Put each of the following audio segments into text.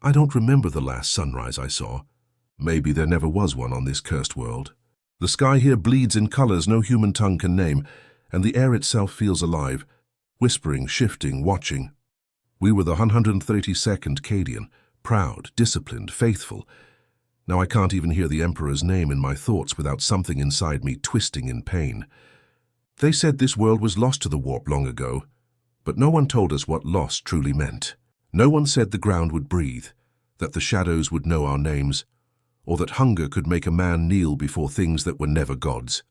I don't remember the last sunrise I saw. Maybe there never was one on this cursed world. The sky here bleeds in colors no human tongue can name, and the air itself feels alive, whispering, shifting, watching. We were the 132nd Cadian, proud, disciplined, faithful. Now I can't even hear the Emperor's name in my thoughts without something inside me twisting in pain. They said this world was lost to the warp long ago, but no one told us what lost truly meant. No one said the ground would breathe, that the shadows would know our names, or that hunger could make a man kneel before things that were never gods.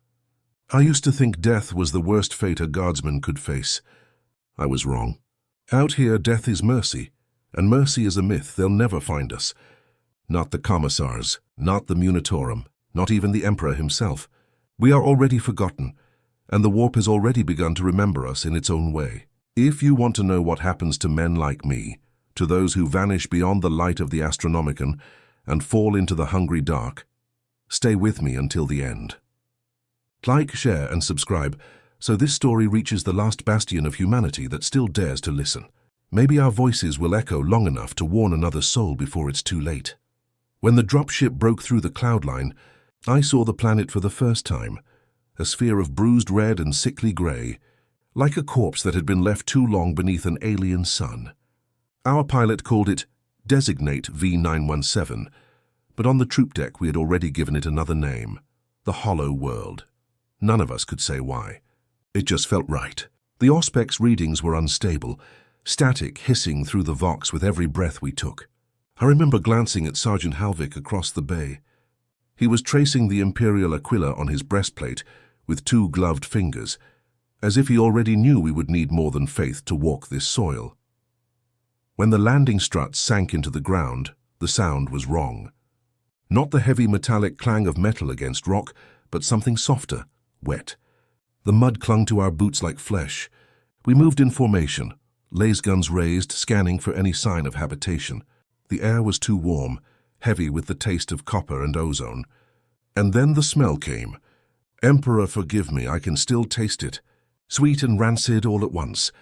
I used to think death was the worst fate a guardsman could face. I was wrong. Out here, death is mercy, and mercy is a myth. They'll never find us. Not the commissars, not the Munitorum, not even the Emperor himself. We are already forgotten, and the warp has already begun to remember us in its own way. If you want to know what happens to men like me, to those who vanish beyond the light of the Astronomicon and fall into the hungry dark, stay with me until the end. Like, share, and subscribe, so this story reaches the last bastion of humanity that still dares to listen. Maybe our voices will echo long enough to warn another soul before it's too late. When the dropship broke through the cloud line, I saw the planet for the first time, a sphere of bruised red and sickly grey, like a corpse that had been left too long beneath an alien sun. Our pilot called it Designate V917, but on the troop deck we had already given it another name, the Hollow World. None of us could say why. It just felt right. The Auspex readings were unstable, static, hissing through the Vox with every breath we took. I remember glancing at Sergeant Halvik across the bay. He was tracing the Imperial Aquila on his breastplate with two gloved fingers, as if he already knew we would need more than faith to walk this soil. When the landing struts sank into the ground, the sound was wrong. Not the heavy metallic clang of metal against rock, but something softer, wet. The mud clung to our boots like flesh. We moved in formation, laser guns raised, scanning for any sign of habitation. The air was too warm, heavy with the taste of copper and ozone. And then the smell came. Emperor, forgive me, I can still taste it. Sweet and rancid all at once,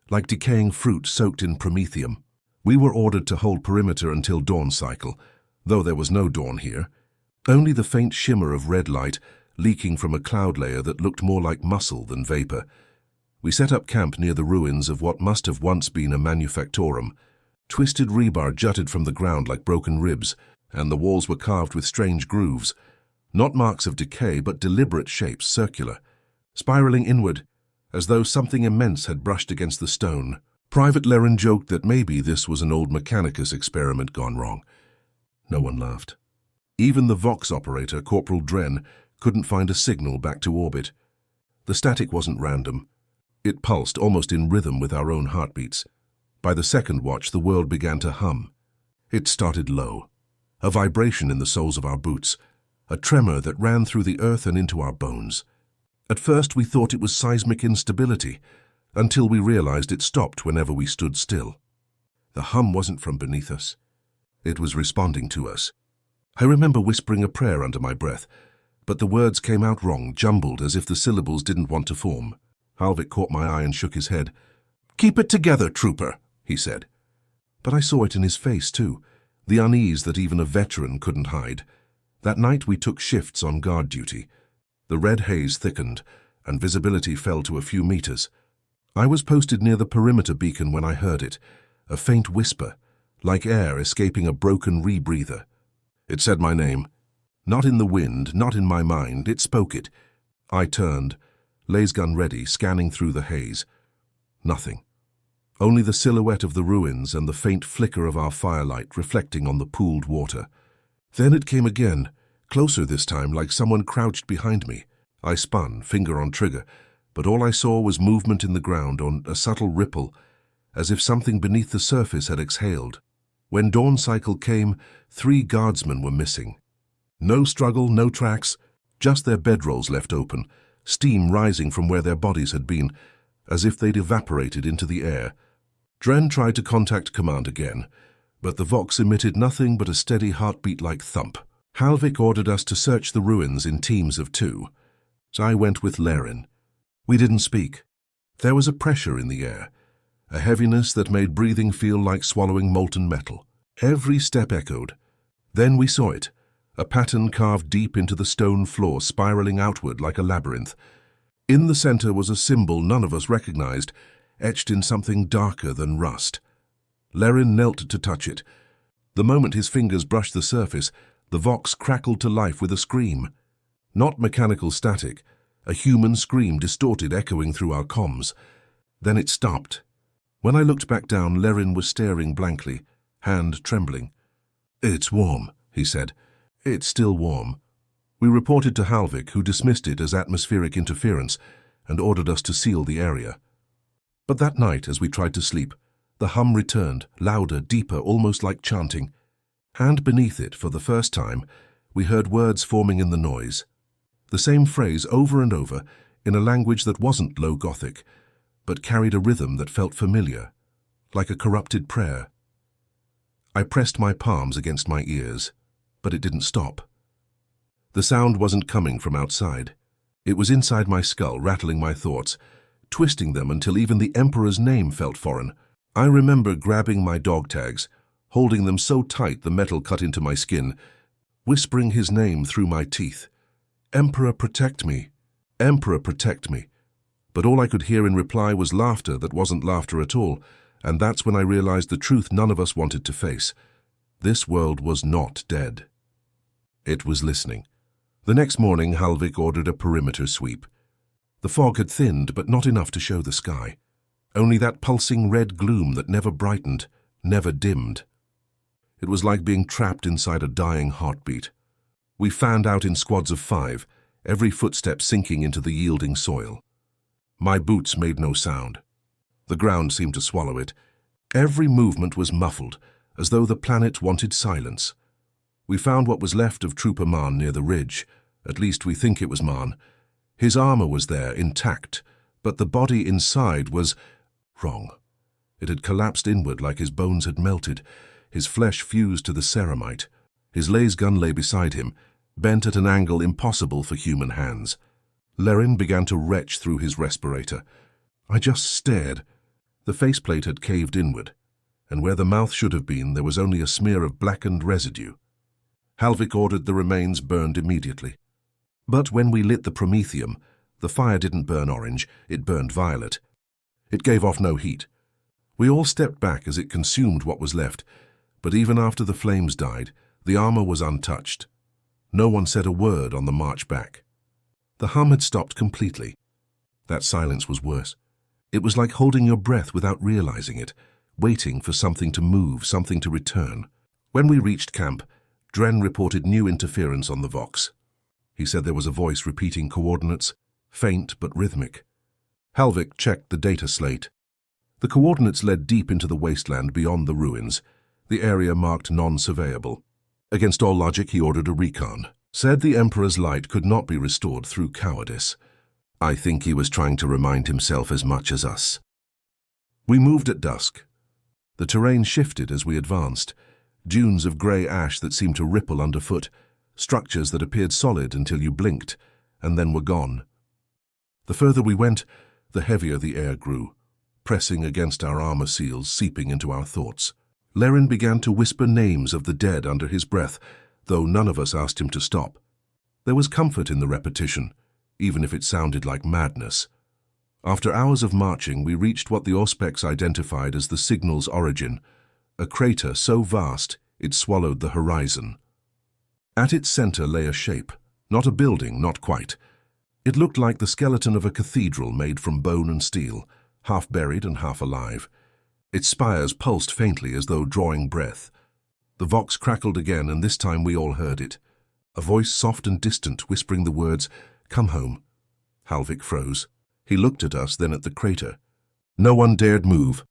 like decaying fruit soaked in promethium. We were ordered to hold perimeter until dawn cycle, though there was no dawn here. Only the faint shimmer of red light leaking from a cloud layer that looked more like muscle than vapor. We set up camp near the ruins of what must have once been a manufactorum. Twisted rebar jutted from the ground like broken ribs, and the walls were carved with strange grooves. Not marks of decay, but deliberate shapes, circular, spiraling inward, as though something immense had brushed against the stone. Private Leren joked that maybe this was an old Mechanicus experiment gone wrong. No one laughed. Even the Vox operator, Corporal Dren, couldn't find a signal back to orbit. The static wasn't random. It pulsed almost in rhythm with our own heartbeats. By the second watch, the world began to hum. It started low, a vibration in the soles of our boots, a tremor that ran through the earth and into our bones. At first, we thought it was seismic instability, until we realized it stopped whenever we stood still. The hum wasn't from beneath us. It was responding to us. I remember whispering a prayer under my breath, but the words came out wrong, jumbled as if the syllables didn't want to form. Halvik caught my eye and shook his head. "Keep it together, trooper," he said. But I saw it in his face, too, the unease that even a veteran couldn't hide. That night we took shifts on guard duty. The red haze thickened, and visibility fell to a few meters. I was posted near the perimeter beacon when I heard it, a faint whisper, like air escaping a broken rebreather. It said my name. Not in the wind, not in my mind, it spoke it. I turned, lasergun ready, scanning through the haze. Nothing. Only the silhouette of the ruins and the faint flicker of our firelight reflecting on the pooled water. Then it came again, closer this time, like someone crouched behind me. I spun, finger on trigger, but all I saw was movement in the ground, on a subtle ripple, as if something beneath the surface had exhaled. When dawn cycle came, 3 guardsmen were missing. No struggle, no tracks, just their bedrolls left open, steam rising from where their bodies had been, as if they'd evaporated into the air. Dren tried to contact command again, but the Vox emitted nothing but a steady heartbeat-like thump. Halvik ordered us to search the ruins in teams of 2, so I went with Leren. We didn't speak. There was a pressure in the air, a heaviness that made breathing feel like swallowing molten metal. Every step echoed. Then we saw it, a pattern carved deep into the stone floor, spiraling outward like a labyrinth. In the center was a symbol none of us recognized, etched in something darker than rust. Lerin knelt to touch it. The moment his fingers brushed the surface, the Vox crackled to life with a scream. Not mechanical static, a human scream distorted, echoing through our comms. Then it stopped. When I looked back down, Lerin was staring blankly, hand trembling. "It's warm," he said. "It's still warm." We reported to Halvik, who dismissed it as atmospheric interference and ordered us to seal the area. But that night, as we tried to sleep, the hum returned, louder, deeper, almost like chanting. And beneath it, for the first time, we heard words forming in the noise. The same phrase over and over, in a language that wasn't Low Gothic, but carried a rhythm that felt familiar, like a corrupted prayer. I pressed my palms against my ears, but it didn't stop. The sound wasn't coming from outside. It was inside my skull, rattling my thoughts, twisting them until even the Emperor's name felt foreign. I remember grabbing my dog tags, holding them so tight the metal cut into my skin, whispering his name through my teeth. "Emperor, protect me. Emperor, protect me." But all I could hear in reply was laughter that wasn't laughter at all, and that's when I realized the truth none of us wanted to face. This world was not dead. It was listening. The next morning, Halvik ordered a perimeter sweep. The fog had thinned, but not enough to show the sky. Only that pulsing red gloom that never brightened, never dimmed. It was like being trapped inside a dying heartbeat. We fanned out in squads of 5, every footstep sinking into the yielding soil. My boots made no sound. The ground seemed to swallow it. Every movement was muffled, as though the planet wanted silence. We found what was left of Trooper Mahn near the ridge. At least we think it was Mahn. His armor was there, intact, but the body inside was wrong. It had collapsed inward like his bones had melted. His flesh fused to the ceramite. His lasgun lay beside him, bent at an angle impossible for human hands. Lerin began to retch through his respirator. I just stared. The faceplate had caved inward, and where the mouth should have been, there was only a smear of blackened residue. Halvik ordered the remains burned immediately. But when we lit the promethium, the fire didn't burn orange, it burned violet. It gave off no heat. We all stepped back as it consumed what was left, but even after the flames died, the armor was untouched. No one said a word on the march back. The hum had stopped completely. That silence was worse. It was like holding your breath without realizing it, waiting for something to move, something to return. When we reached camp, Dren reported new interference on the Vox. He said there was a voice repeating coordinates, faint but rhythmic. Halvik checked the data slate. The coordinates led deep into the wasteland beyond the ruins, the area marked non-surveyable. Against all logic, he ordered a recon. Said the Emperor's light could not be restored through cowardice. I think he was trying to remind himself as much as us. We moved at dusk. The terrain shifted as we advanced. Dunes of grey ash that seemed to ripple underfoot, structures that appeared solid until you blinked, and then were gone. The further we went, the heavier the air grew, pressing against our armor seals, seeping into our thoughts. Lerin began to whisper names of the dead under his breath, though none of us asked him to stop. There was comfort in the repetition, even if it sounded like madness. After hours of marching, we reached what the Auspex identified as the signal's origin, a crater so vast it swallowed the horizon. At its center lay a shape, not a building, not quite. It looked like the skeleton of a cathedral made from bone and steel, half buried and half alive. Its spires pulsed faintly as though drawing breath. The Vox crackled again, and this time we all heard it. A voice soft and distant, whispering the words, "Come home." Halvik froze. He looked at us, then at the crater. No one dared move.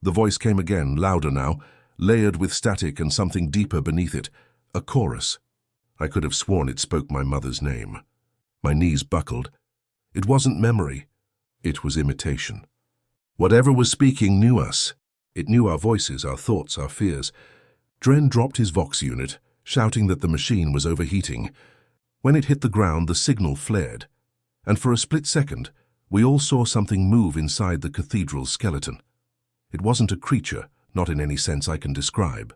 The voice came again, louder now, layered with static and something deeper beneath it, a chorus. I could have sworn it spoke my mother's name. My knees buckled. It wasn't memory. It was imitation. Whatever was speaking knew us. It knew our voices, our thoughts, our fears. Dren dropped his Vox unit, shouting that the machine was overheating. When it hit the ground, the signal flared, and for a split second, we all saw something move inside the cathedral's skeleton. It wasn't a creature, not in any sense I can describe.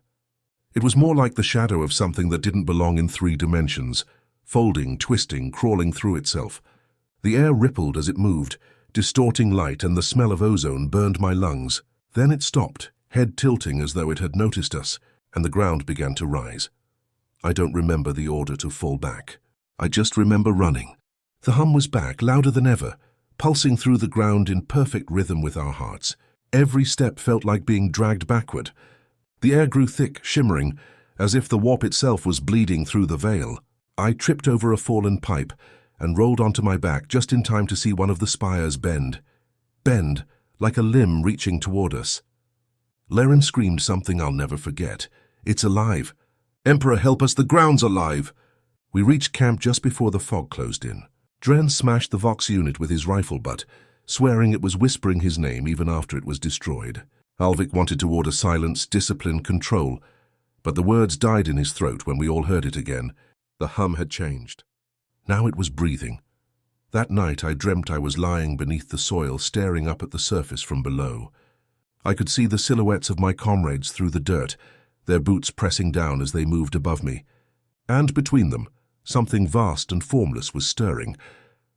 It was more like the shadow of something that didn't belong in 3 dimensions, folding, twisting, crawling through itself. The air rippled as it moved, distorting light, and the smell of ozone burned my lungs. Then it stopped, head tilting as though it had noticed us, and the ground began to rise. I don't remember the order to fall back. I just remember running. The hum was back, louder than ever, pulsing through the ground in perfect rhythm with our hearts. Every step felt like being dragged backward. The air grew thick, shimmering, as if the warp itself was bleeding through the veil. I tripped over a fallen pipe and rolled onto my back just in time to see one of the spires bend. Bend, like a limb reaching toward us. Laren screamed something I'll never forget. "It's alive! Emperor, help us, the ground's alive!" We reached camp just before the fog closed in. Dren smashed the Vox unit with his rifle butt, swearing it was whispering his name even after it was destroyed. Halvik wanted to order silence, discipline, control, but the words died in his throat when we all heard it again. The hum had changed. Now it was breathing. That night I dreamt I was lying beneath the soil, staring up at the surface from below. I could see the silhouettes of my comrades through the dirt, their boots pressing down as they moved above me. And between them, something vast and formless was stirring,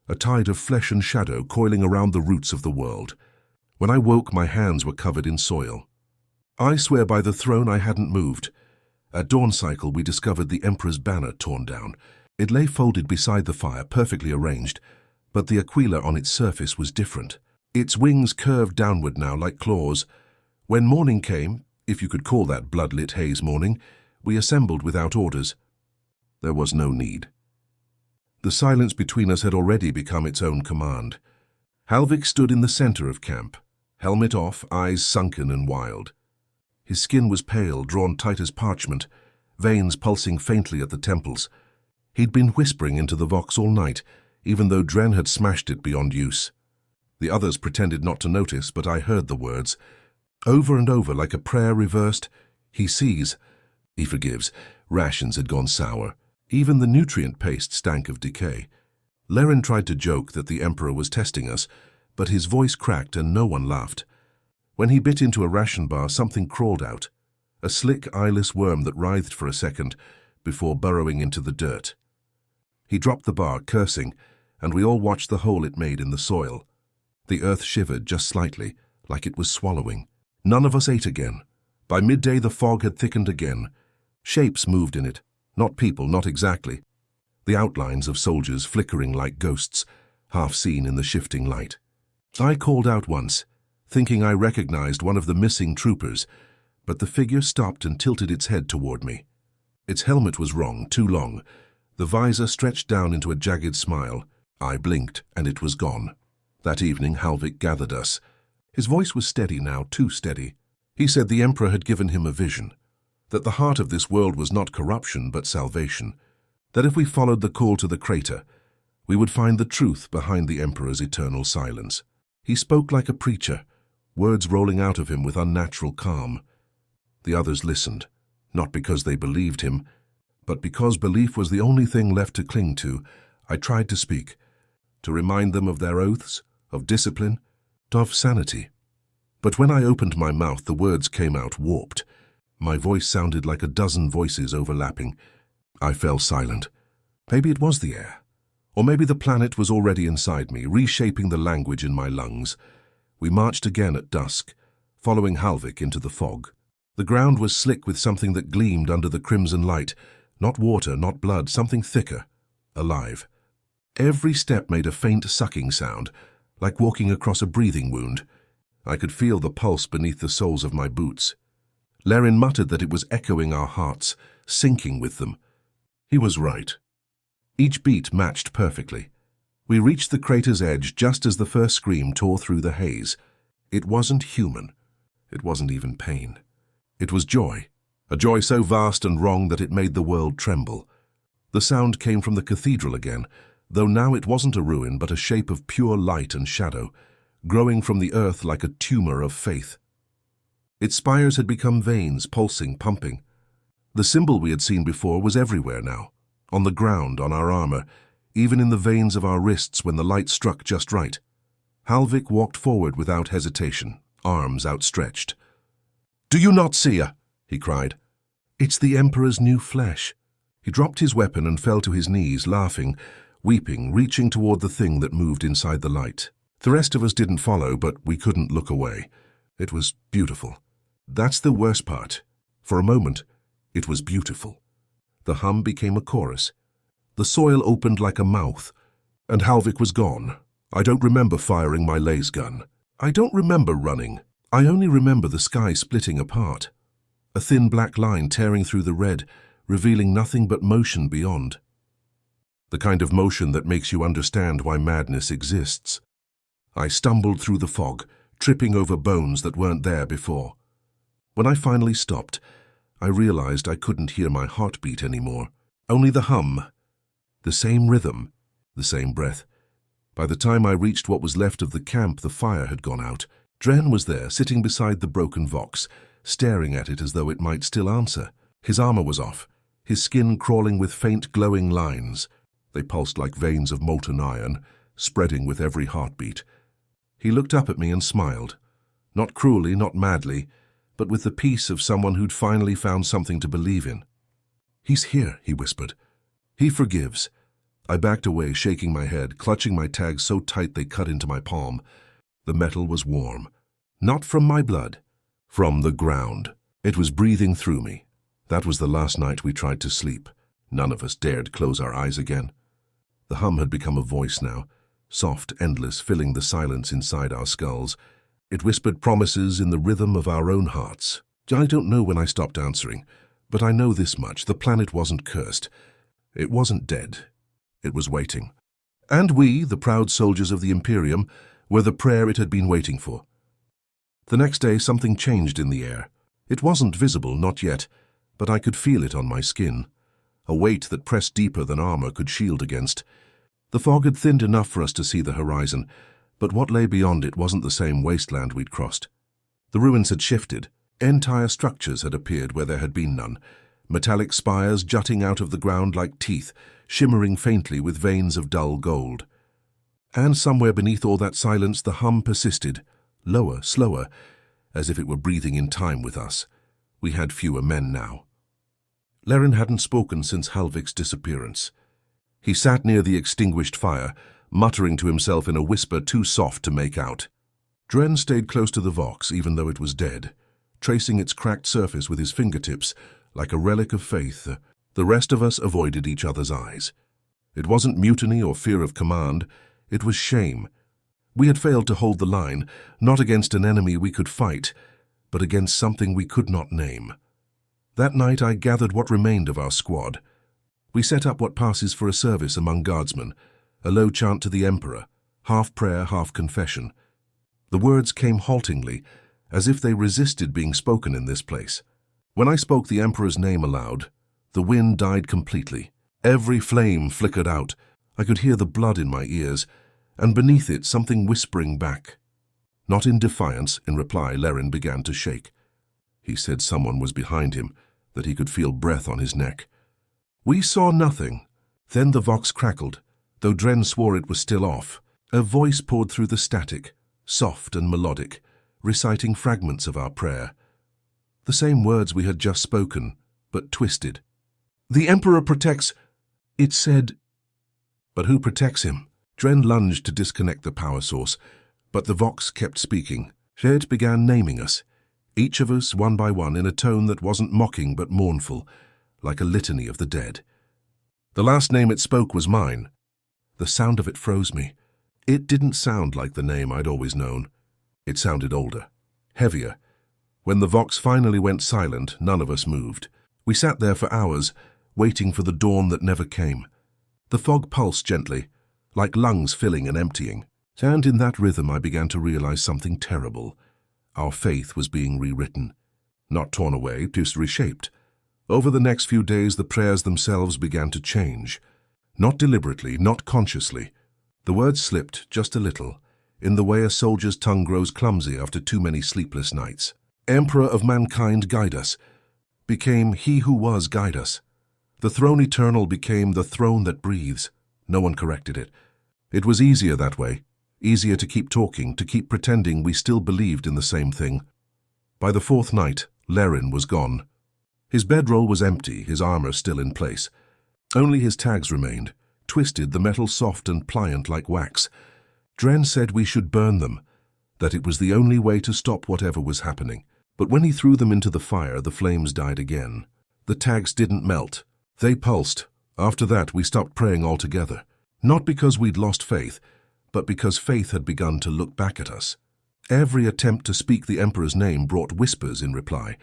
a tide of flesh and shadow coiling around the roots of the world. When I woke, my hands were covered in soil. I swear by the throne I hadn't moved. At dawn cycle we discovered the Emperor's banner torn down. It lay folded beside the fire, perfectly arranged, but the aquila on its surface was different. Its wings curved downward now like claws. When morning came, if you could call that blood-lit haze morning, we assembled without orders. There was no need. The silence between us had already become its own command. Halvik stood in the center of camp, helmet off, eyes sunken and wild. His skin was pale, drawn tight as parchment, veins pulsing faintly at the temples. He'd been whispering into the Vox all night, even though Dren had smashed it beyond use. The others pretended not to notice, but I heard the words. Over and over, like a prayer reversed. He sees. He forgives. Rations had gone sour. Even the nutrient paste stank of decay. Laren tried to joke that the Emperor was testing us, but his voice cracked and no one laughed. When he bit into a ration bar, something crawled out. A slick, eyeless worm that writhed for a second before burrowing into the dirt. He dropped the bar, cursing, and we all watched the hole it made in the soil. The earth shivered just slightly, like it was swallowing. None of us ate again. By midday the fog had thickened again. Shapes moved in it. Not people, not exactly. The outlines of soldiers flickering like ghosts, half seen in the shifting light. I called out once, thinking I recognized one of the missing troopers, but the figure stopped and tilted its head toward me. Its helmet was wrong, too long. The visor stretched down into a jagged smile. I blinked, and it was gone. That evening, Halvik gathered us. His voice was steady now, too steady. He said the Emperor had given him a vision, that the heart of this world was not corruption but salvation, that if we followed the call to the crater, we would find the truth behind the Emperor's eternal silence. He spoke like a preacher, words rolling out of him with unnatural calm. The others listened, not because they believed him, but because belief was the only thing left to cling to. I tried to speak, to remind them of their oaths, of discipline, of sanity. But when I opened my mouth, the words came out warped. My voice sounded like a dozen voices overlapping. I fell silent. Maybe it was the air, or maybe the planet was already inside me, reshaping the language in my lungs. We marched again at dusk, following Halvik into the fog. The ground was slick with something that gleamed under the crimson light. Not water, not blood, something thicker, alive. Every step made a faint sucking sound, like walking across a breathing wound. I could feel the pulse beneath the soles of my boots. Laren muttered that it was echoing our hearts, sinking with them. He was right. Each beat matched perfectly. We reached the crater's edge just as the first scream tore through the haze. It wasn't human. It wasn't even pain. It was joy, a joy so vast and wrong that it made the world tremble. The sound came from the cathedral again, though now it wasn't a ruin but a shape of pure light and shadow, growing from the earth like a tumor of faith. Its spires had become veins, pulsing, pumping. The symbol we had seen before was everywhere now, on the ground, on our armor, even in the veins of our wrists when the light struck just right. Halvik walked forward without hesitation, arms outstretched. "Do you not see her?" he cried. It's the Emperor's new flesh. He dropped his weapon and fell to his knees, laughing, weeping, reaching toward the thing that moved inside the light. The rest of us didn't follow, but we couldn't look away. It was beautiful. That's the worst part. For a moment, it was beautiful. The hum became a chorus. The soil opened like a mouth, and Halvik was gone. I don't remember firing my laser gun. I don't remember running. I only remember the sky splitting apart. A thin black line tearing through the red, revealing nothing but motion beyond. The kind of motion that makes you understand why madness exists. I stumbled through the fog, tripping over bones that weren't there before. When I finally stopped, I realized I couldn't hear my heartbeat anymore. Only the hum, the same rhythm, the same breath. By the time I reached what was left of the camp, the fire had gone out. Dren was there, sitting beside the broken Vox, staring at it as though it might still answer. His armor was off, his skin crawling with faint glowing lines. They pulsed like veins of molten iron, spreading with every heartbeat. He looked up at me and smiled. Not cruelly, not madly, but with the peace of someone who'd finally found something to believe in. "He's here," he whispered. "He forgives." I backed away, shaking my head, clutching my tags so tight they cut into my palm. The metal was warm. Not from my blood. From the ground. It was breathing through me. That was the last night we tried to sleep. None of us dared close our eyes again. The hum had become a voice now, soft, endless, filling the silence inside our skulls. It whispered promises in the rhythm of our own hearts. I don't know when I stopped answering, but I know this much: the planet wasn't cursed. It wasn't dead. It was waiting. And we, the proud soldiers of the Imperium, were the prayer it had been waiting for. The next day something changed in the air. It wasn't visible, not yet, but I could feel it on my skin. A weight that pressed deeper than armor could shield against. The fog had thinned enough for us to see the horizon, but what lay beyond it wasn't the same wasteland we'd crossed. The ruins had shifted. Entire structures had appeared where there had been none. Metallic spires jutting out of the ground like teeth, shimmering faintly with veins of dull gold. And somewhere beneath all that silence the hum persisted, lower, slower, as if it were breathing in time with us. We had fewer men now. Leren hadn't spoken since Halvik's disappearance. He sat near the extinguished fire, muttering to himself in a whisper too soft to make out. Dren stayed close to the Vox, even though it was dead, tracing its cracked surface with his fingertips, like a relic of faith. The rest of us avoided each other's eyes. It wasn't mutiny or fear of command, it was shame. We had failed to hold the line, not against an enemy we could fight, but against something we could not name. That night I gathered what remained of our squad. We set up what passes for a service among Guardsmen, a low chant to the Emperor, half prayer, half confession. The words came haltingly, as if they resisted being spoken in this place. When I spoke the Emperor's name aloud, the wind died completely. Every flame flickered out. I could hear the blood in my ears, and beneath it something whispering back. Not in defiance, in reply Leren began to shake. He said someone was behind him, that he could feel breath on his neck. We saw nothing. Then the Vox crackled, though Dren swore it was still off. A voice poured through the static, soft and melodic, reciting fragments of our prayer. The same words we had just spoken, but twisted. "The Emperor protects," it said. But who protects him? Dren lunged to disconnect the power source, but the Vox kept speaking. It began naming us, each of us one by one, in a tone that wasn't mocking but mournful, like a litany of the dead. The last name it spoke was mine. The sound of it froze me. It didn't sound like the name I'd always known. It sounded older, heavier. When the Vox finally went silent, none of us moved. We sat there for hours, waiting for the dawn that never came. The fog pulsed gently, like lungs filling and emptying. And in that rhythm I began to realize something terrible. Our faith was being rewritten. Not torn away, just reshaped. Over the next few days the prayers themselves began to change. Not deliberately, not consciously. The words slipped just a little, in the way a soldier's tongue grows clumsy after too many sleepless nights. Emperor of mankind, guide us, became He who was, guide us. The throne eternal became the throne that breathes. No one corrected it. It was easier that way, easier to keep talking, to keep pretending we still believed in the same thing. By the fourth night, Leren was gone. His bedroll was empty, his armor still in place. Only his tags remained, twisted, the metal soft and pliant like wax. Dren said we should burn them, that it was the only way to stop whatever was happening. But when he threw them into the fire, the flames died again. The tags didn't melt. They pulsed. After that, we stopped praying altogether. Not because we'd lost faith, but because faith had begun to look back at us. Every attempt to speak the Emperor's name brought whispers in reply,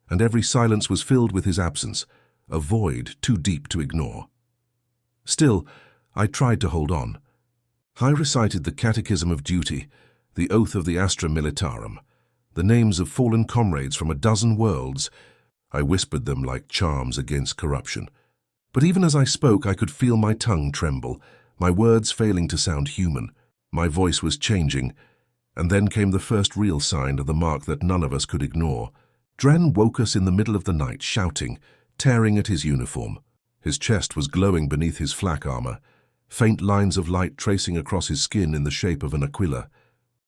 and every silence was filled with his absence, a void too deep to ignore. Still, I tried to hold on. I recited the Catechism of Duty, the Oath of the Astra Militarum, the names of fallen comrades from a dozen worlds. I whispered them like charms against corruption. But even as I spoke, I could feel my tongue tremble, my words failing to sound human. My voice was changing, and then came the first real sign of the mark that none of us could ignore. Dren woke us in the middle of the night, shouting, tearing at his uniform. His chest was glowing beneath his flak armor, faint lines of light tracing across his skin in the shape of an aquila.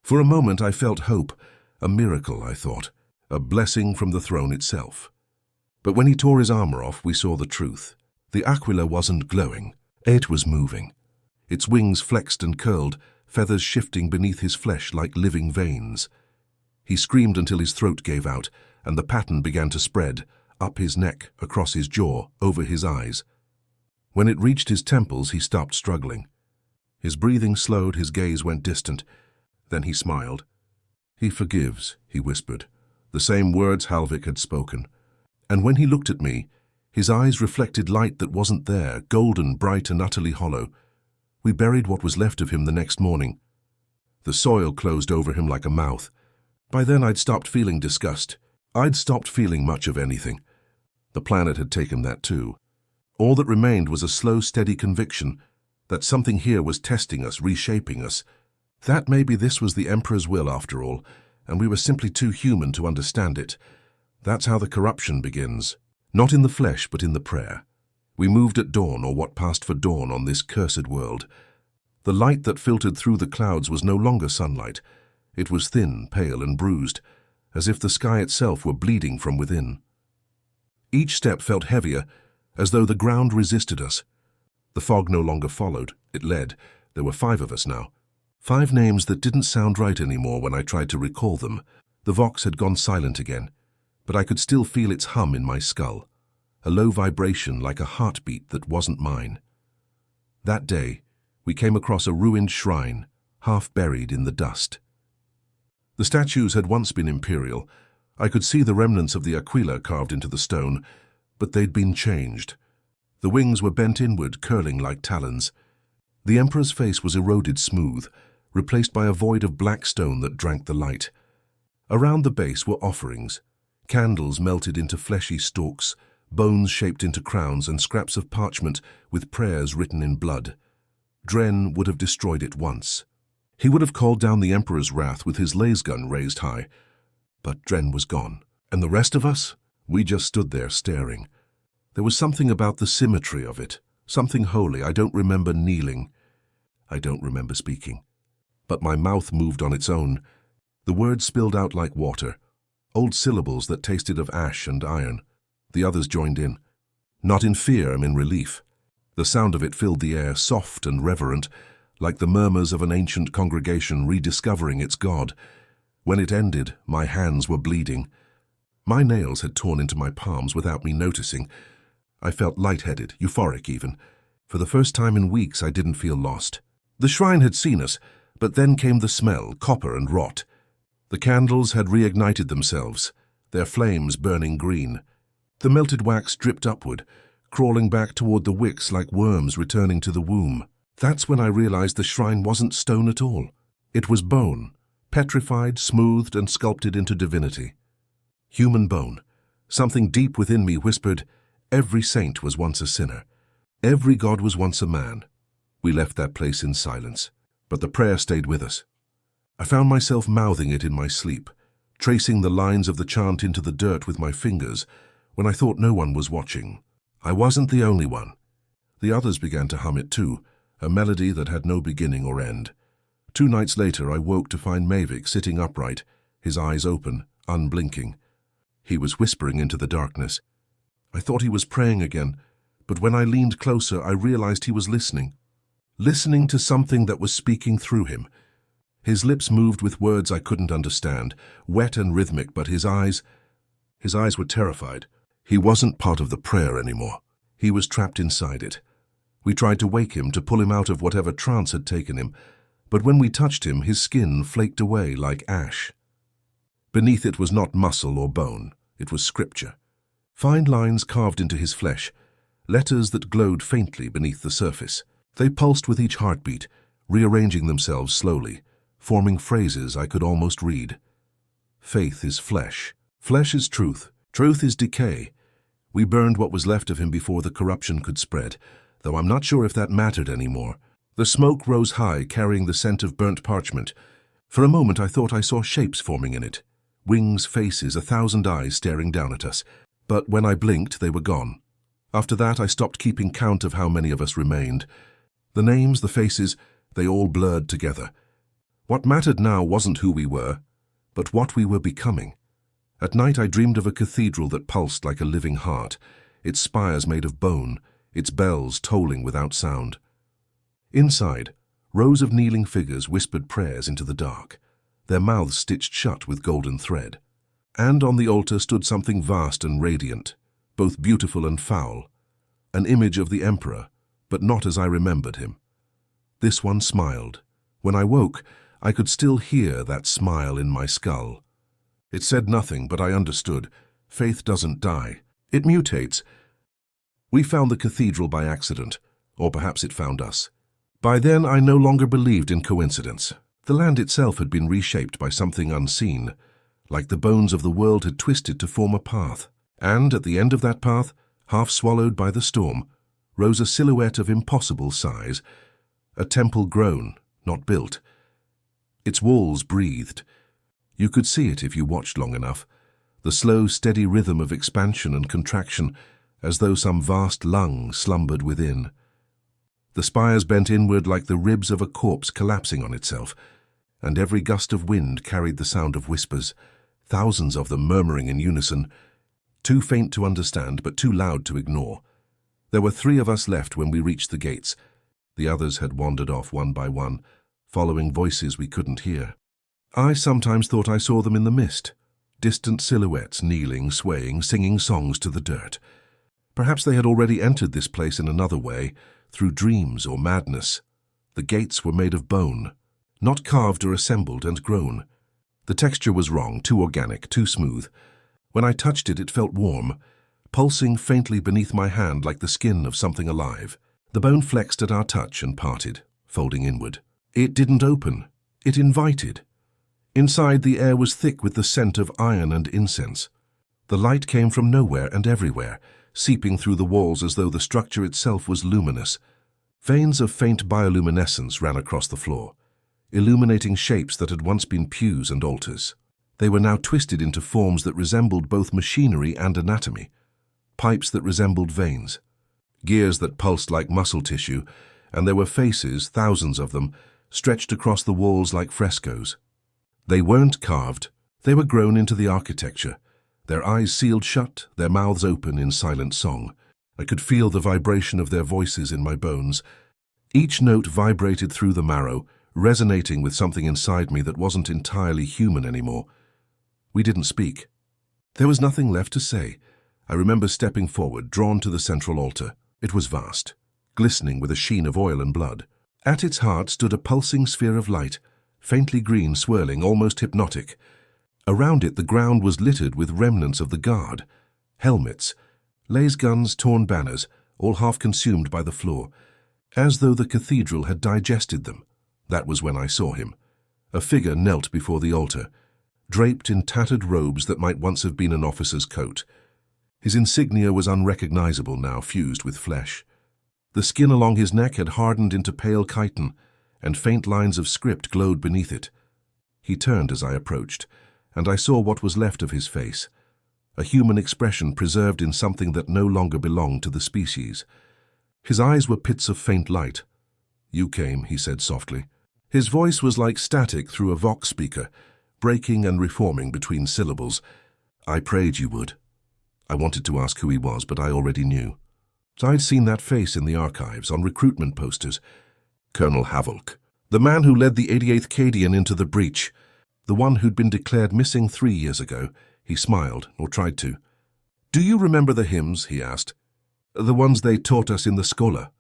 For a moment I felt hope, a miracle, I thought, a blessing from the throne itself. But when he tore his armor off, we saw the truth. The aquila wasn't glowing, it was moving. Its wings flexed and curled, feathers shifting beneath his flesh like living veins. He screamed until his throat gave out, and the pattern began to spread, up his neck, across his jaw, over his eyes. When it reached his temples, he stopped struggling. His breathing slowed, his gaze went distant. Then he smiled. "He forgives," he whispered, the same words Halvik had spoken. And when he looked at me, his eyes reflected light that wasn't there, golden, bright and utterly hollow. We buried what was left of him the next morning. The soil closed over him like a mouth. By then I'd stopped feeling disgust. I'd stopped feeling much of anything. The planet had taken that too. All that remained was a slow, steady conviction that something here was testing us, reshaping us. That maybe this was the Emperor's will after all, and we were simply too human to understand it. That's how the corruption begins. Not in the flesh, but in the prayer. We moved at dawn, or what passed for dawn, on this cursed world. The light that filtered through the clouds was no longer sunlight. It was thin, pale and bruised, as if the sky itself were bleeding from within. Each step felt heavier, as though the ground resisted us. The fog no longer followed, it led. There were 5 of us now. 5 names that didn't sound right anymore when I tried to recall them. The Vox had gone silent again, but I could still feel its hum in my skull, a low vibration like a heartbeat that wasn't mine. That day, we came across a ruined shrine, half buried in the dust. The statues had once been Imperial. I could see the remnants of the aquila carved into the stone, but they'd been changed. The wings were bent inward, curling like talons. The Emperor's face was eroded smooth, replaced by a void of black stone that drank the light. Around the base were offerings, candles melted into fleshy stalks, bones shaped into crowns, and scraps of parchment with prayers written in blood. Dren would have destroyed it once. He would have called down the Emperor's wrath with his laser raised high. But Dren was gone, and the rest of us? We just stood there staring. There was something about the symmetry of it, something holy. I don't remember kneeling. I don't remember speaking. But my mouth moved on its own. The words spilled out like water, old syllables that tasted of ash and iron. The others joined in. Not in fear, in relief. The sound of it filled the air, soft and reverent, like the murmurs of an ancient congregation rediscovering its God. When it ended, my hands were bleeding. My nails had torn into my palms without me noticing. I felt lightheaded, euphoric even. For the first time in weeks, I didn't feel lost. The shrine had seen us, but then came the smell, copper and rot. The candles had reignited themselves, their flames burning green. The melted wax dripped upward, crawling back toward the wicks like worms returning to the womb. That's when I realized the shrine wasn't stone at all. It was bone, petrified, smoothed, and sculpted into divinity. Human bone. Something deep within me whispered, every saint was once a sinner. Every god was once a man. We left that place in silence, but the prayer stayed with us. I found myself mouthing it in my sleep, tracing the lines of the chant into the dirt with my fingers when I thought no one was watching. I wasn't the only one. The others began to hum it too, a melody that had no beginning or end. 2 nights later, I woke to find Mavic sitting upright, his eyes open, unblinking. He was whispering into the darkness. I thought he was praying again, but when I leaned closer, I realized he was listening. Listening to something that was speaking through him. His lips moved with words I couldn't understand, wet and rhythmic, but his eyes were terrified. He wasn't part of the prayer anymore. He was trapped inside it. We tried to wake him, to pull him out of whatever trance had taken him, but when we touched him, his skin flaked away like ash. Beneath it was not muscle or bone, it was scripture. Fine lines carved into his flesh, letters that glowed faintly beneath the surface. They pulsed with each heartbeat, rearranging themselves slowly, forming phrases I could almost read. Faith is flesh. Flesh is truth. Truth is decay. We burned what was left of him before the corruption could spread, though I'm not sure if that mattered anymore. The smoke rose high, carrying the scent of burnt parchment. For a moment I thought I saw shapes forming in it. Wings, faces, 1,000 eyes staring down at us. But when I blinked, they were gone. After that, I stopped keeping count of how many of us remained. The names, the faces, they all blurred together. What mattered now wasn't who we were, but what we were becoming. At night I dreamed of a cathedral that pulsed like a living heart, its spires made of bone, its bells tolling without sound. Inside, rows of kneeling figures whispered prayers into the dark, their mouths stitched shut with golden thread. And on the altar stood something vast and radiant, both beautiful and foul, an image of the Emperor, but not as I remembered him. This one smiled. When I woke, I could still hear that smile in my skull. It said nothing, but I understood. Faith doesn't die. It mutates. We found the cathedral by accident, or perhaps it found us. By then, I no longer believed in coincidence. The land itself had been reshaped by something unseen, like the bones of the world had twisted to form a path. And at the end of that path, half swallowed by the storm, rose a silhouette of impossible size, a temple grown, not built. Its walls breathed. You could see it if you watched long enough, the slow, steady rhythm of expansion and contraction, as though some vast lung slumbered within. The spires bent inward like the ribs of a corpse collapsing on itself, and every gust of wind carried the sound of whispers, thousands of them murmuring in unison, too faint to understand but too loud to ignore. There were 3 of us left when we reached the gates. The others had wandered off one by one, following voices we couldn't hear. I sometimes thought I saw them in the mist, distant silhouettes kneeling, swaying, singing songs to the dirt. Perhaps they had already entered this place in another way, through dreams or madness. The gates were made of bone, not carved or assembled and grown. The texture was wrong, too organic, too smooth. When I touched it, it felt warm, pulsing faintly beneath my hand like the skin of something alive. The bone flexed at our touch and parted, folding inward. It didn't open. It invited. Inside, the air was thick with the scent of iron and incense. The light came from nowhere and everywhere, seeping through the walls as though the structure itself was luminous. Veins of faint bioluminescence ran across the floor, illuminating shapes that had once been pews and altars. They were now twisted into forms that resembled both machinery and anatomy, pipes that resembled veins, gears that pulsed like muscle tissue, and there were faces, thousands of them, stretched across the walls like frescoes. They weren't carved, they were grown into the architecture, their eyes sealed shut, their mouths open in silent song. I could feel the vibration of their voices in my bones. Each note vibrated through the marrow, resonating with something inside me that wasn't entirely human anymore. We didn't speak. There was nothing left to say. I remember stepping forward, drawn to the central altar. It was vast, glistening with a sheen of oil and blood. At its heart stood a pulsing sphere of light, faintly green, swirling, almost hypnotic. Around it the ground was littered with remnants of the guard, helmets, laser guns, torn banners, all half consumed by the floor, as though the cathedral had digested them. That was when I saw him. A figure knelt before the altar, draped in tattered robes that might once have been an officer's coat. His insignia was unrecognizable now, fused with flesh. The skin along his neck had hardened into pale chitin, and faint lines of script glowed beneath it. He turned as I approached, and I saw what was left of his face, a human expression preserved in something that no longer belonged to the species. His eyes were pits of faint light. "You came," he said softly. His voice was like static through a vox speaker, breaking and reforming between syllables. "I prayed you would." I wanted to ask who he was, but I already knew. I'd seen that face in the archives, on recruitment posters. Colonel Havelk, the man who led the 88th Cadian into the breach, the one who'd been declared missing 3 years ago. He smiled, or tried to. "Do you remember the hymns?" he asked. "The ones they taught us in the Schola?"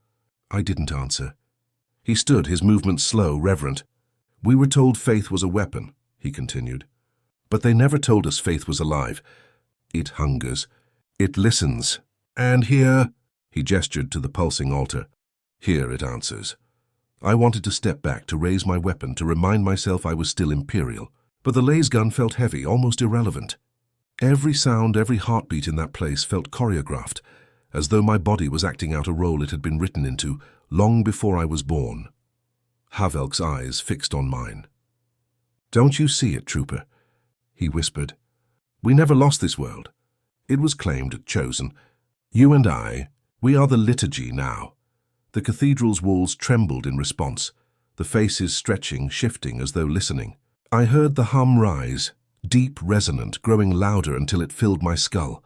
I didn't answer. He stood, his movements slow, reverent. "We were told faith was a weapon," he continued. "But they never told us faith was alive. It hungers. It listens. And here," he gestured to the pulsing altar, "here it answers." I wanted to step back, to raise my weapon, to remind myself I was still Imperial. But the laser gun felt heavy, almost irrelevant. Every sound, every heartbeat in that place felt choreographed, as though my body was acting out a role it had been written into long before I was born. Havelk's eyes fixed on mine. "Don't you see it, trooper?" he whispered. "We never lost this world. It was claimed, chosen. You and I, we are the liturgy now." The cathedral's walls trembled in response, the faces stretching, shifting as though listening. I heard the hum rise, deep, resonant, growing louder until it filled my skull.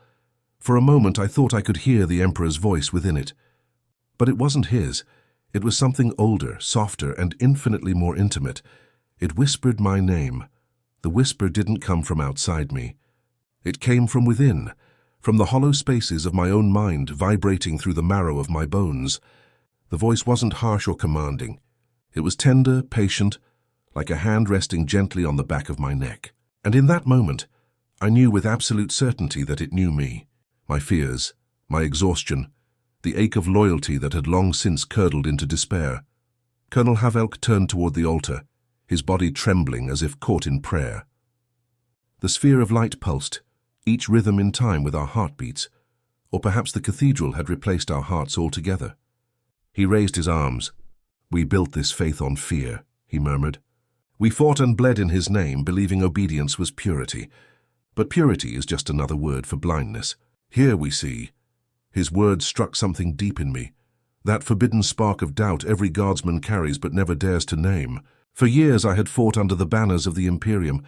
For a moment I thought I could hear the Emperor's voice within it. But it wasn't his. It was something older, softer, and infinitely more intimate. It whispered my name. The whisper didn't come from outside me. It came from within, from the hollow spaces of my own mind vibrating through the marrow of my bones. The voice wasn't harsh or commanding. It was tender, patient, like a hand resting gently on the back of my neck. And in that moment, I knew with absolute certainty that it knew me, my fears, my exhaustion, the ache of loyalty that had long since curdled into despair. Colonel Havelk turned toward the altar, his body trembling as if caught in prayer. The sphere of light pulsed, each rhythm in time with our heartbeats, or perhaps the cathedral had replaced our hearts altogether. He raised his arms. "We built this faith on fear," he murmured. "We fought and bled in his name, believing obedience was purity. But purity is just another word for blindness. Here we see." His words struck something deep in me, that forbidden spark of doubt every guardsman carries but never dares to name. For years I had fought under the banners of the Imperium,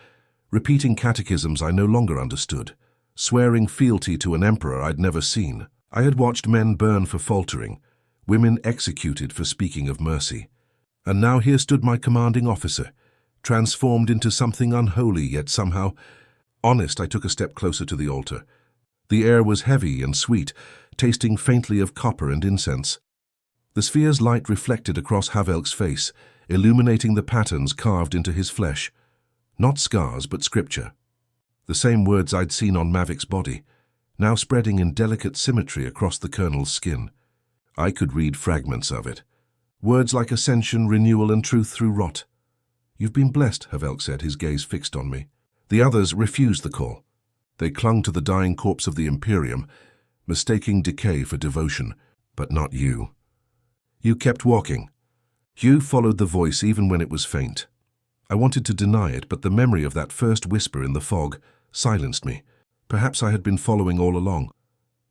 repeating catechisms I no longer understood, swearing fealty to an emperor I'd never seen. I had watched men burn for faltering, women executed for speaking of mercy. And now here stood my commanding officer, transformed into something unholy yet somehow honest. I took a step closer to the altar. The air was heavy and sweet, tasting faintly of copper and incense. The sphere's light reflected across Havelk's face, illuminating the patterns carved into his flesh. Not scars, but scripture. The same words I'd seen on Mavik's body, now spreading in delicate symmetry across the colonel's skin. I could read fragments of it. Words like ascension, renewal, and truth through rot. "You've been blessed," Havelk said, his gaze fixed on me. The others refused the call. They clung to the dying corpse of the Imperium, mistaking decay for devotion. But not you. You kept walking. You followed the voice even when it was faint. I wanted to deny it, but the memory of that first whisper in the fog silenced me. Perhaps I had been following all along.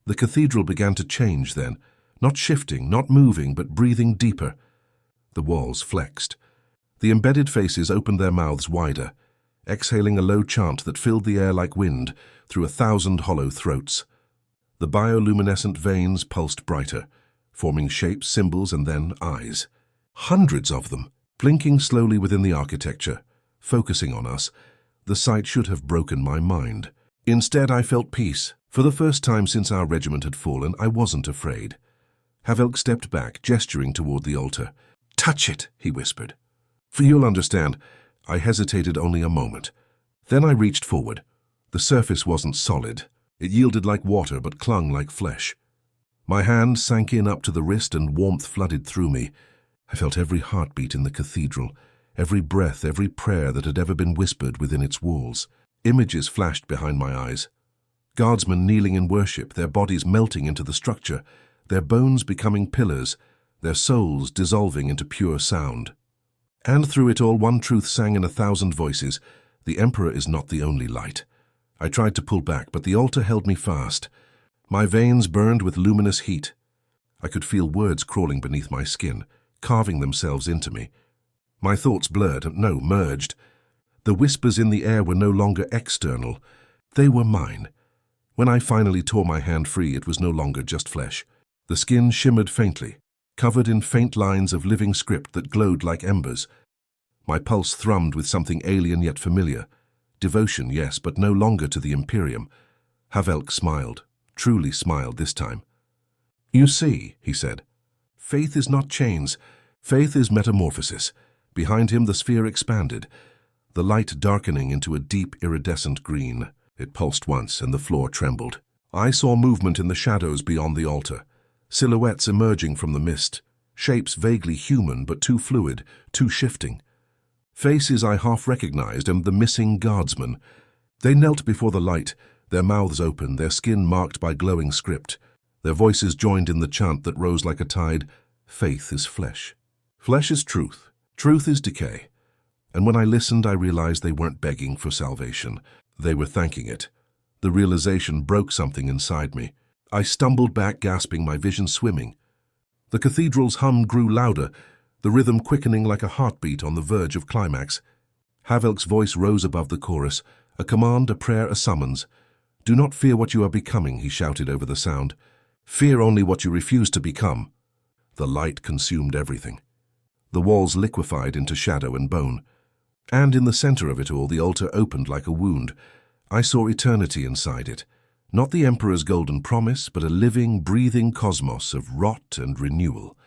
The cathedral began to change then, not shifting, not moving, but breathing deeper. The walls flexed. The embedded faces opened their mouths wider, exhaling a low chant that filled the air like wind through 1,000 hollow throats. The bioluminescent veins pulsed brighter, forming shapes, symbols, and then eyes. Hundreds of them, blinking slowly within the architecture, focusing on us. The sight should have broken my mind. Instead, I felt peace. For the first time since our regiment had fallen, I wasn't afraid. Havelk stepped back, gesturing toward the altar. "Touch it," he whispered. "For you'll understand." I hesitated only a moment. Then I reached forward. The surface wasn't solid. It yielded like water, but clung like flesh. My hand sank in up to the wrist, and warmth flooded through me. I felt every heartbeat in the cathedral, every breath, every prayer that had ever been whispered within its walls. Images flashed behind my eyes. Guardsmen kneeling in worship, their bodies melting into the structure, their bones becoming pillars, their souls dissolving into pure sound. And through it all, one truth sang in 1,000 voices: the Emperor is not the only light. I tried to pull back, but the altar held me fast. My veins burned with luminous heat. I could feel words crawling beneath my skin, carving themselves into me. My thoughts blurred, no, merged. The whispers in the air were no longer external. They were mine. When I finally tore my hand free, it was no longer just flesh. The skin shimmered faintly, covered in faint lines of living script that glowed like embers. My pulse thrummed with something alien yet familiar. Devotion, yes, but no longer to the Imperium. Havelk smiled, truly smiled this time. "You see," he said, "faith is not chains. Faith is metamorphosis." Behind him the sphere expanded, the light darkening into a deep iridescent green. It pulsed once, and the floor trembled. I saw movement in the shadows beyond the altar, silhouettes emerging from the mist, shapes vaguely human but too fluid, too shifting. Faces I half recognized, and the missing Guardsmen. They knelt before the light, their mouths open, their skin marked by glowing script. Their voices joined in the chant that rose like a tide. Faith is flesh. Flesh is truth. Truth is decay. And when I listened, I realized they weren't begging for salvation. They were thanking it. The realization broke something inside me. I stumbled back, gasping, my vision swimming. The cathedral's hum grew louder, the rhythm quickening like a heartbeat on the verge of climax. Havelk's voice rose above the chorus, a command, a prayer, a summons. "Do not fear what you are becoming," he shouted over the sound. "Fear only what you refuse to become." The light consumed everything. The walls liquefied into shadow and bone. And in the center of it all, the altar opened like a wound. I saw eternity inside it. Not the Emperor's golden promise, but a living, breathing cosmos of rot and renewal.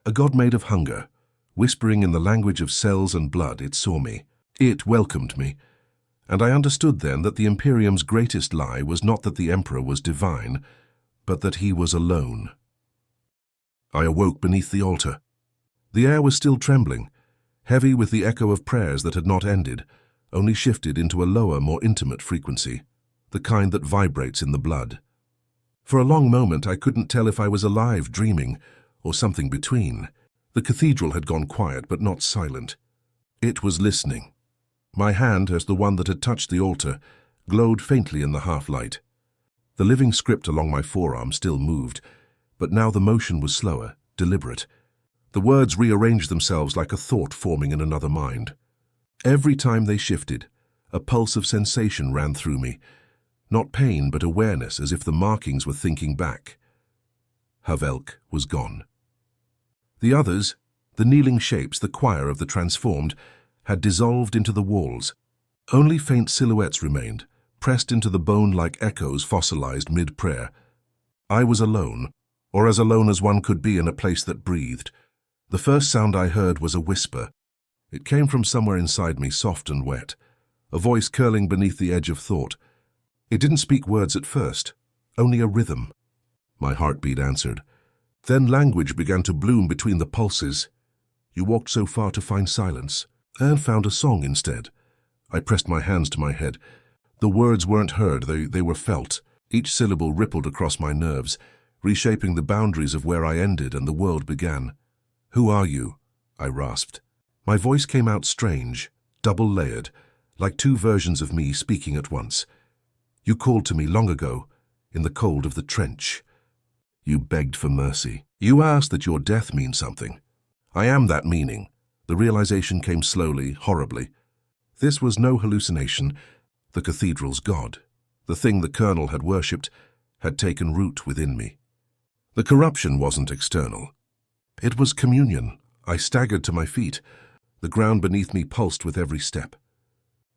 A god made of hunger. Whispering in the language of cells and blood, it saw me. It welcomed me. And I understood then that the Imperium's greatest lie was not that the Emperor was divine, but that he was alone. I awoke beneath the altar. The air was still trembling, heavy with the echo of prayers that had not ended, only shifted into a lower, more intimate frequency, the kind that vibrates in the blood. For a long moment I couldn't tell if I was alive, dreaming, or something between. The cathedral had gone quiet, but not silent. It was listening. My hand, as the one that had touched the altar, glowed faintly in the half-light. The living script along my forearm still moved, but now the motion was slower, deliberate. The words rearranged themselves like a thought forming in another mind. Every time they shifted, a pulse of sensation ran through me. Not pain, but awareness, as if the markings were thinking back. Havelk was gone. The others, the kneeling shapes, the choir of the transformed, had dissolved into the walls. Only faint silhouettes remained, pressed into the bone like echoes fossilized mid-prayer. I was alone, or as alone as one could be in a place that breathed. The first sound I heard was a whisper. It came from somewhere inside me, soft and wet, a voice curling beneath the edge of thought. It didn't speak words at first, only a rhythm. My heartbeat answered. Then language began to bloom between the pulses. "You walked so far to find silence, and found a song instead." I pressed my hands to my head. The words weren't heard, they were felt. Each syllable rippled across my nerves, reshaping the boundaries of where I ended and the world began. "Who are you?" I rasped. My voice came out strange, double-layered, like two versions of me speaking at once. "You called to me long ago, in the cold of the trench. You begged for mercy. You asked that your death mean something. I am that meaning." The realization came slowly, horribly. This was no hallucination. The cathedral's god, the thing the colonel had worshipped, had taken root within me. The corruption wasn't external. It was communion. I staggered to my feet. The ground beneath me pulsed with every step.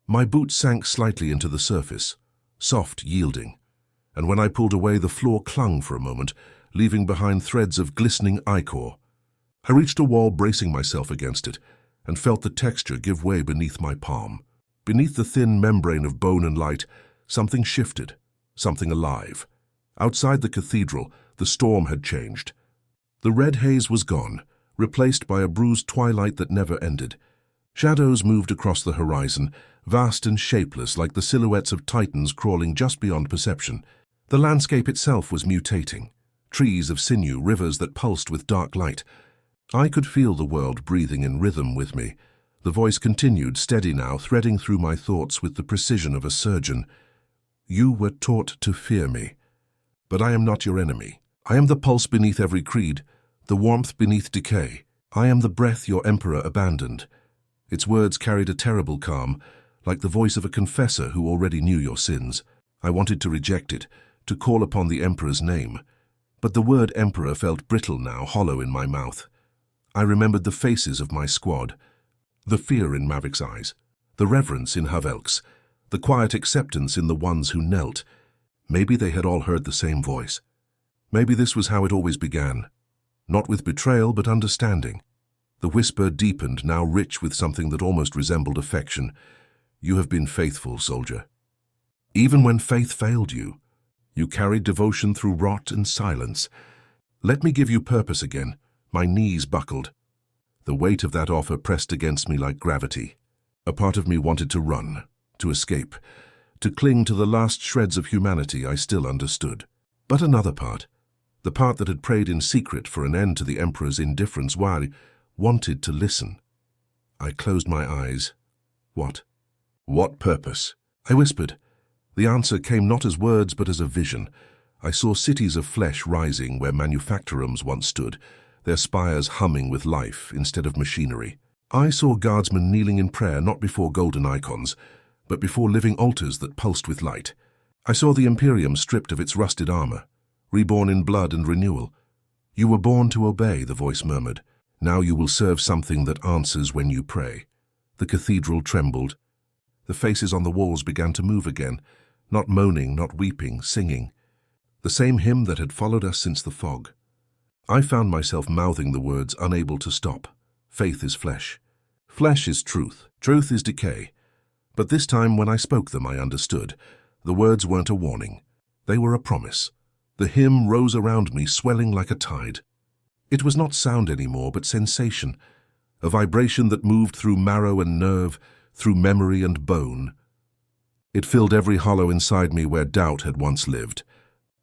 My boots sank slightly into the surface, soft, yielding, and when I pulled away, the floor clung for a moment, leaving behind threads of glistening ichor. I reached a wall, bracing myself against it, and felt the texture give way beneath my palm. Beneath the thin membrane of bone and light, something shifted, something alive. Outside the cathedral, the storm had changed. The red haze was gone, replaced by a bruised twilight that never ended. Shadows moved across the horizon, vast and shapeless like the silhouettes of titans crawling just beyond perception. The landscape itself was mutating. Trees of sinew, rivers that pulsed with dark light. I could feel the world breathing in rhythm with me. The voice continued, steady now, threading through my thoughts with the precision of a surgeon. "You were taught to fear me, but I am not your enemy. I am the pulse beneath every creed, the warmth beneath decay. I am the breath your emperor abandoned." Its words carried a terrible calm, like the voice of a confessor who already knew your sins. I wanted to reject it, to call upon the Emperor's name. But the word Emperor felt brittle now, hollow in my mouth. I remembered the faces of my squad, the fear in Mavik's eyes, the reverence in Havelk's, the quiet acceptance in the ones who knelt. Maybe they had all heard the same voice. Maybe this was how it always began. Not with betrayal, but understanding. The whisper deepened, now rich with something that almost resembled affection. You have been faithful, soldier. Even when faith failed you, you carried devotion through rot and silence. Let me give you purpose again. My knees buckled. The weight of that offer pressed against me like gravity. A part of me wanted to run, to escape, to cling to the last shreds of humanity I still understood. But another part, the part that had prayed in secret for an end to the Emperor's indifference, wanted to listen. I closed my eyes. What? What purpose? I whispered. The answer came not as words but as a vision. I saw cities of flesh rising where manufactorums once stood, their spires humming with life instead of machinery. I saw guardsmen kneeling in prayer not before golden icons, but before living altars that pulsed with light. I saw the Imperium stripped of its rusted armor, reborn in blood and renewal. You were born to obey, the voice murmured. Now you will serve something that answers when you pray. The cathedral trembled. The faces on the walls began to move again, not moaning, not weeping, singing. The same hymn that had followed us since the fog. I found myself mouthing the words, unable to stop. Faith is flesh. Flesh is truth. Truth is decay. But this time when I spoke them, I understood. The words weren't a warning. They were a promise. The hymn rose around me, swelling like a tide. It was not sound anymore, but sensation. A vibration that moved through marrow and nerve, through memory and bone. It filled every hollow inside me where doubt had once lived.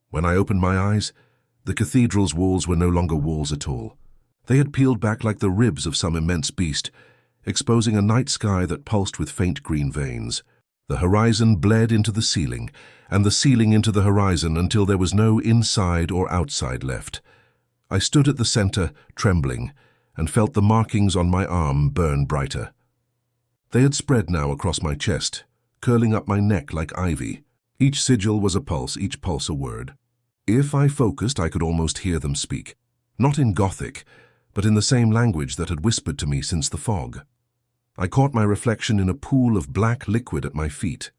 When I opened my eyes, the cathedral's walls were no longer walls at all. They had peeled back like the ribs of some immense beast, exposing a night sky that pulsed with faint green veins. The horizon bled into the ceiling, and the ceiling into the horizon until there was no inside or outside left. I stood at the center, trembling, and felt the markings on my arm burn brighter. They had spread now across my chest, curling up my neck like ivy. Each sigil was a pulse, each pulse a word. If I focused, I could almost hear them speak. Not in Gothic, but in the same language that had whispered to me since the fog. I caught my reflection in a pool of black liquid at my feet.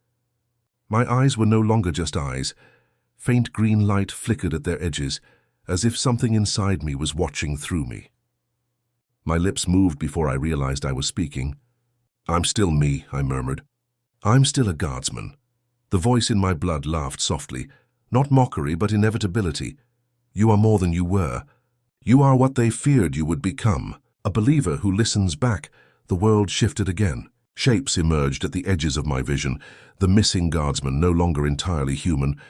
My eyes were no longer just eyes. Faint green light flickered at their edges, as if something inside me was watching through me. My lips moved before I realized I was speaking. I'm still me, I murmured. I'm still a guardsman. The voice in my blood laughed softly, not mockery but inevitability. You are more than you were. You are what they feared you would become, a believer who listens back. The world shifted again. Shapes emerged at the edges of my vision, the missing guardsmen, no longer entirely human,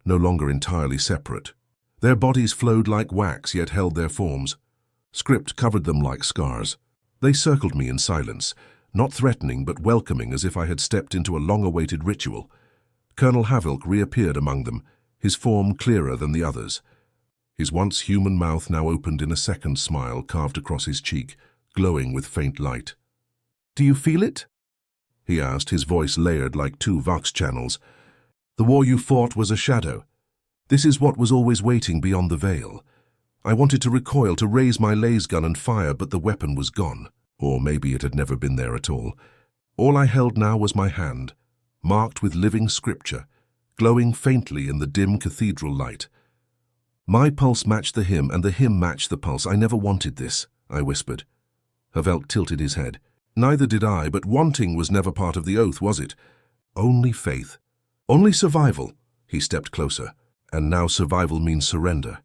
no longer entirely separate. Their bodies flowed like wax, yet held their forms. Script covered them like scars. They circled me in silence, not threatening but welcoming, as if I had stepped into a long-awaited ritual. Colonel Havelk reappeared among them, his form clearer than the others. His once human mouth now opened in a second smile carved across his cheek, glowing with faint light. "Do you feel it?" he asked, his voice layered like two vox channels. "The war you fought was a shadow. This is what was always waiting beyond the veil. I wanted to recoil, to raise my laser gun and fire, but the weapon was gone. Or maybe it had never been there at all. All I held now was my hand, marked with living scripture, glowing faintly in the dim cathedral light. My pulse matched the hymn, and the hymn matched the pulse. I never wanted this, I whispered. Havelk tilted his head. Neither did I, but wanting was never part of the oath, was it? Only faith. Only survival. He stepped closer. And now survival means surrender.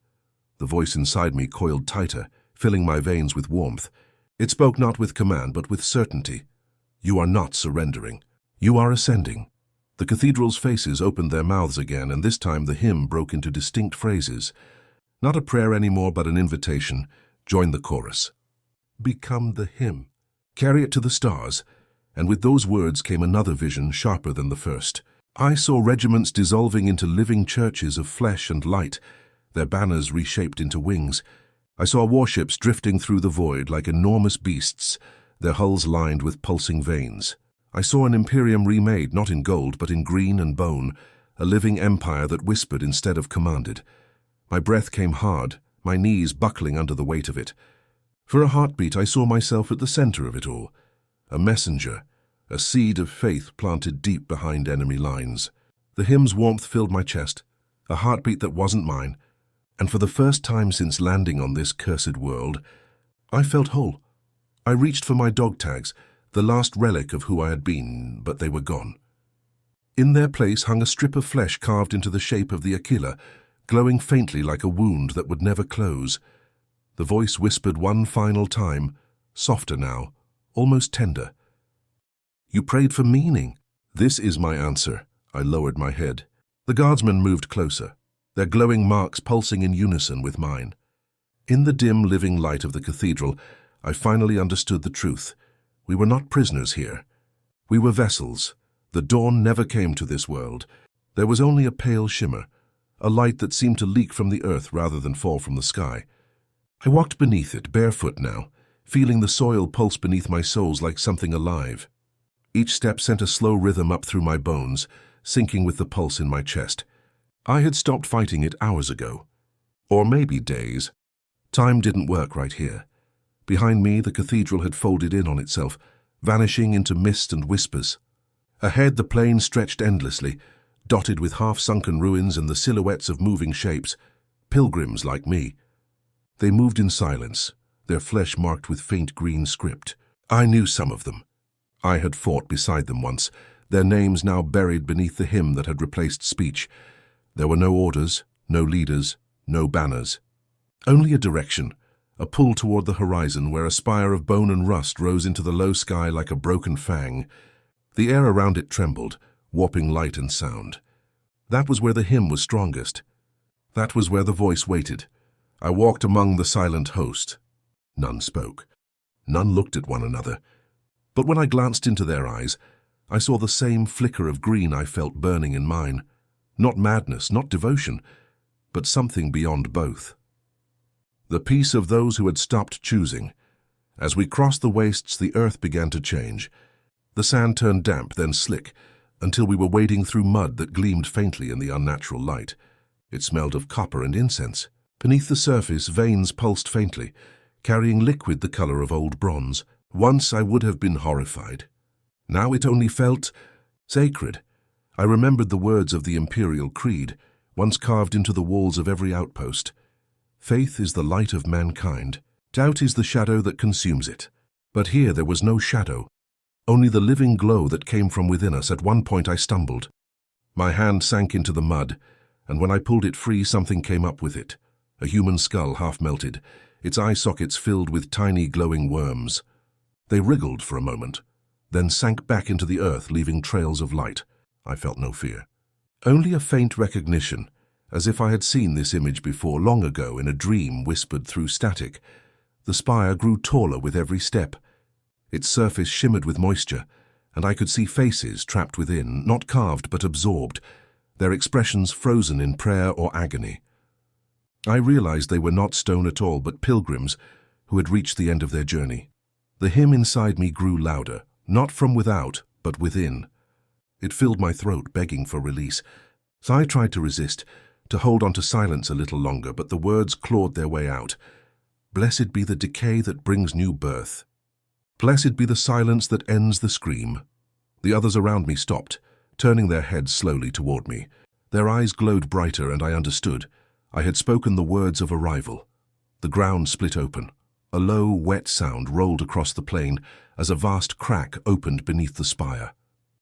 The voice inside me coiled tighter, filling my veins with warmth. It spoke not with command, but with certainty. You are not surrendering. You are ascending. The cathedral's faces opened their mouths again, and this time the hymn broke into distinct phrases. Not a prayer anymore, but an invitation. Join the chorus. Become the hymn. Carry it to the stars. And with those words came another vision sharper than the first. I saw regiments dissolving into living churches of flesh and light, their banners reshaped into wings. I saw warships drifting through the void like enormous beasts, their hulls lined with pulsing veins. I saw an Imperium remade, not in gold, but in green and bone, a living empire that whispered instead of commanded. My breath came hard, my knees buckling under the weight of it. For a heartbeat, I saw myself at the center of it all, a messenger, a seed of faith planted deep behind enemy lines. The hymn's warmth filled my chest, a heartbeat that wasn't mine, and for the first time since landing on this cursed world, I felt whole. I reached for my dog tags, the last relic of who I had been, but they were gone. In their place hung a strip of flesh carved into the shape of the Aquila, glowing faintly like a wound that would never close. The voice whispered one final time, softer now, almost tender. "You prayed for meaning." "This is my answer." I lowered my head. The guardsmen moved closer, their glowing marks pulsing in unison with mine. In the dim, living light of the cathedral, I finally understood the truth. We were not prisoners here. We were vessels. The dawn never came to this world. There was only a pale shimmer, a light that seemed to leak from the earth rather than fall from the sky. I walked beneath it, barefoot now, feeling the soil pulse beneath my soles like something alive. Each step sent a slow rhythm up through my bones, syncing with the pulse in my chest. I had stopped fighting it hours ago. Or maybe days. Time didn't work right here. Behind me, the cathedral had folded in on itself, vanishing into mist and whispers. Ahead, the plain stretched endlessly, dotted with half-sunken ruins and the silhouettes of moving shapes, pilgrims like me. They moved in silence, their flesh marked with faint green script. I knew some of them. I had fought beside them once, their names now buried beneath the hymn that had replaced speech. There were no orders, no leaders, no banners. Only a direction, a pull toward the horizon where a spire of bone and rust rose into the low sky like a broken fang. The air around it trembled, warping light and sound. That was where the hymn was strongest. That was where the voice waited. I walked among the silent host. None spoke. None looked at one another. But when I glanced into their eyes, I saw the same flicker of green I felt burning in mine. Not madness, not devotion, but something beyond both. The peace of those who had stopped choosing. As we crossed the wastes, the earth began to change. The sand turned damp, then slick, until we were wading through mud that gleamed faintly in the unnatural light. It smelled of copper and incense. Beneath the surface, veins pulsed faintly, carrying liquid the color of old bronze. Once I would have been horrified. Now it only felt sacred. I remembered the words of the Imperial creed, once carved into the walls of every outpost. Faith is the light of mankind. Doubt is the shadow that consumes it. But here there was no shadow, only the living glow that came from within us. At one point I stumbled. My hand sank into the mud, and when I pulled it free, something came up with it. A human skull half melted, its eye sockets filled with tiny glowing worms. They wriggled for a moment, then sank back into the earth, leaving trails of light. I felt no fear. Only a faint recognition, as if I had seen this image before, long ago, in a dream whispered through static. The spire grew taller with every step. Its surface shimmered with moisture, and I could see faces trapped within, not carved but absorbed, their expressions frozen in prayer or agony. I realized they were not stone at all, but pilgrims who had reached the end of their journey. The hymn inside me grew louder, not from without, but within. It filled my throat, begging for release. So I tried to resist, to hold on to silence a little longer, but the words clawed their way out. Blessed be the decay that brings new birth. Blessed be the silence that ends the scream. The others around me stopped, turning their heads slowly toward me. Their eyes glowed brighter, and I understood. I had spoken the words of arrival. The ground split open. A low, wet sound rolled across the plain as a vast crack opened beneath the spire.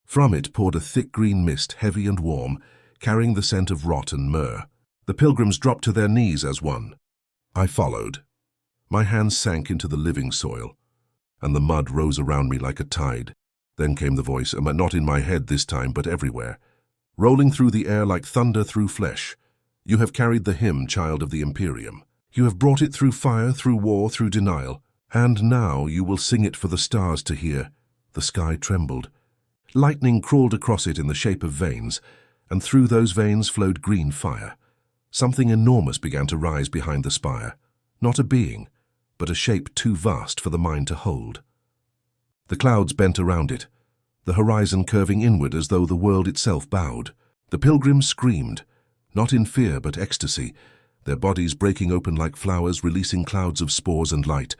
From it poured a thick green mist, heavy and warm, carrying the scent of rot and myrrh. The pilgrims dropped to their knees as one. I followed. My hands sank into the living soil, and the mud rose around me like a tide. Then came the voice, not in my head this time, but everywhere, rolling through the air like thunder through flesh. You have carried the hymn, child of the Imperium. You have brought it through fire, through war, through denial, and now you will sing it for the stars to hear. The sky trembled. Lightning crawled across it in the shape of veins, and through those veins flowed green fire. Something enormous began to rise behind the spire. Not a being, but a shape too vast for the mind to hold. The clouds bent around it, the horizon curving inward as though the world itself bowed. The pilgrims screamed, not in fear but ecstasy, their bodies breaking open like flowers, releasing clouds of spores and light.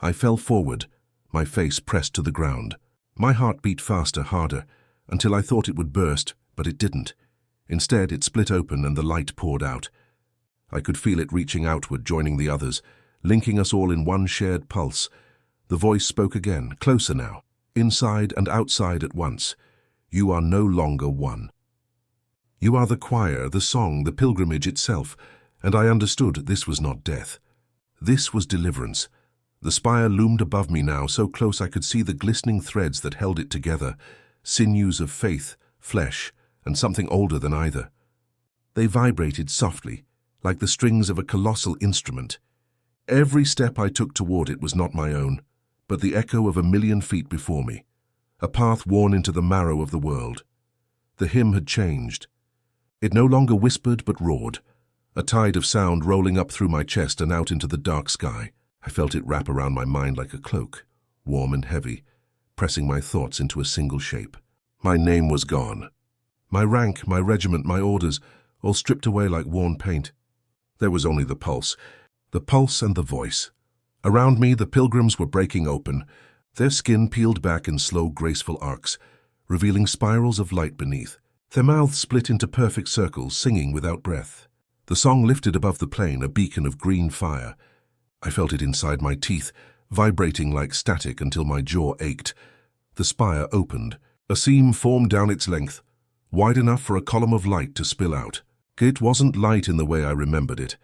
I fell forward, my face pressed to the ground. My heart beat faster, harder, until I thought it would burst, but it didn't. Instead, it split open and the light poured out. I could feel it reaching outward, joining the others, linking us all in one shared pulse. The voice spoke again, closer now, inside and outside at once. You are no longer one. You are the choir, the song, the pilgrimage itself, and I understood this was not death. This was deliverance. The spire loomed above me now, so close I could see the glistening threads that held it together, sinews of faith, flesh, and something older than either. They vibrated softly, like the strings of a colossal instrument. Every step I took toward it was not my own, but the echo of 1,000,000 feet before me, a path worn into the marrow of the world. The hymn had changed. It no longer whispered but roared, a tide of sound rolling up through my chest and out into the dark sky. I felt it wrap around my mind like a cloak, warm and heavy, pressing my thoughts into a single shape. My name was gone. My rank, my regiment, my orders, all stripped away like worn paint. There was only the pulse and the voice. Around me, the pilgrims were breaking open, their skin peeled back in slow, graceful arcs, revealing spirals of light beneath. Their mouths split into perfect circles, singing without breath. The song lifted above the plain, a beacon of green fire. I felt it inside my teeth, vibrating like static until my jaw ached. The spire opened. A seam formed down its length, wide enough for a column of light to spill out. It wasn't light in the way I remembered it.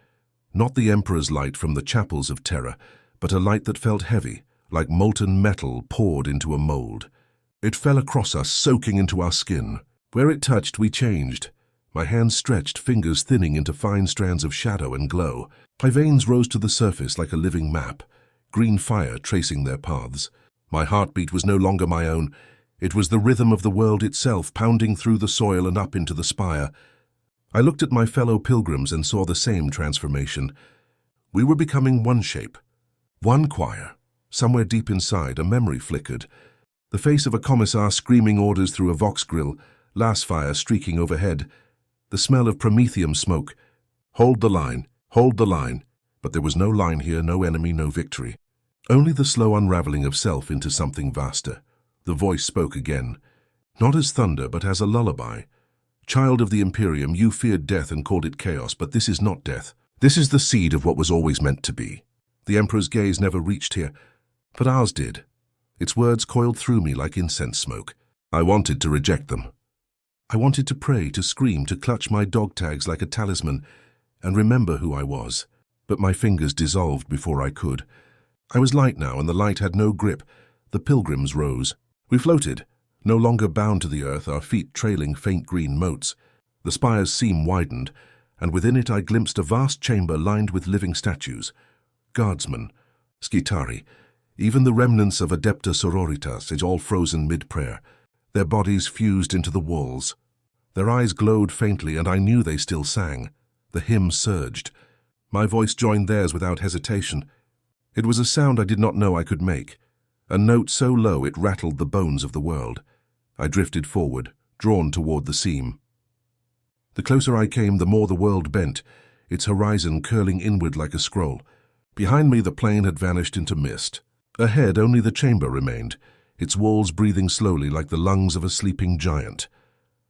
Not the Emperor's light from the chapels of Terra, but a light that felt heavy, like molten metal poured into a mold. It fell across us, soaking into our skin. Where it touched, we changed. My hands stretched, fingers thinning into fine strands of shadow and glow. My veins rose to the surface like a living map, green fire tracing their paths. My heartbeat was no longer my own. It was the rhythm of the world itself, pounding through the soil and up into the spire. I looked at my fellow pilgrims and saw the same transformation. We were becoming one shape, one choir. Somewhere deep inside, a memory flickered. The face of a commissar screaming orders through a vox grill, las fire streaking overhead. The smell of promethium smoke. Hold the line, hold the line. But there was no line here, no enemy, no victory. Only the slow unraveling of self into something vaster. The voice spoke again, not as thunder, but as a lullaby. Child of the Imperium, you feared death and called it chaos, but this is not death. This is the seed of what was always meant to be. The Emperor's gaze never reached here, but ours did. Its words coiled through me like incense smoke. I wanted to reject them. I wanted to pray, to scream, to clutch my dog tags like a talisman, and remember who I was. But my fingers dissolved before I could. I was light now, and the light had no grip. The pilgrims rose. We floated, no longer bound to the earth, our feet trailing faint green motes. The spire's seam widened, and within it I glimpsed a vast chamber lined with living statues. Guardsmen, Skitari, even the remnants of Adepta Sororitas, is all frozen mid-prayer. Their bodies fused into the walls. Their eyes glowed faintly, and I knew they still sang. The hymn surged. My voice joined theirs without hesitation. It was a sound I did not know I could make, a note so low it rattled the bones of the world. I drifted forward, drawn toward the seam. The closer I came, the more the world bent, its horizon curling inward like a scroll. Behind me, the plain had vanished into mist. Ahead, only the chamber remained, its walls breathing slowly like the lungs of a sleeping giant.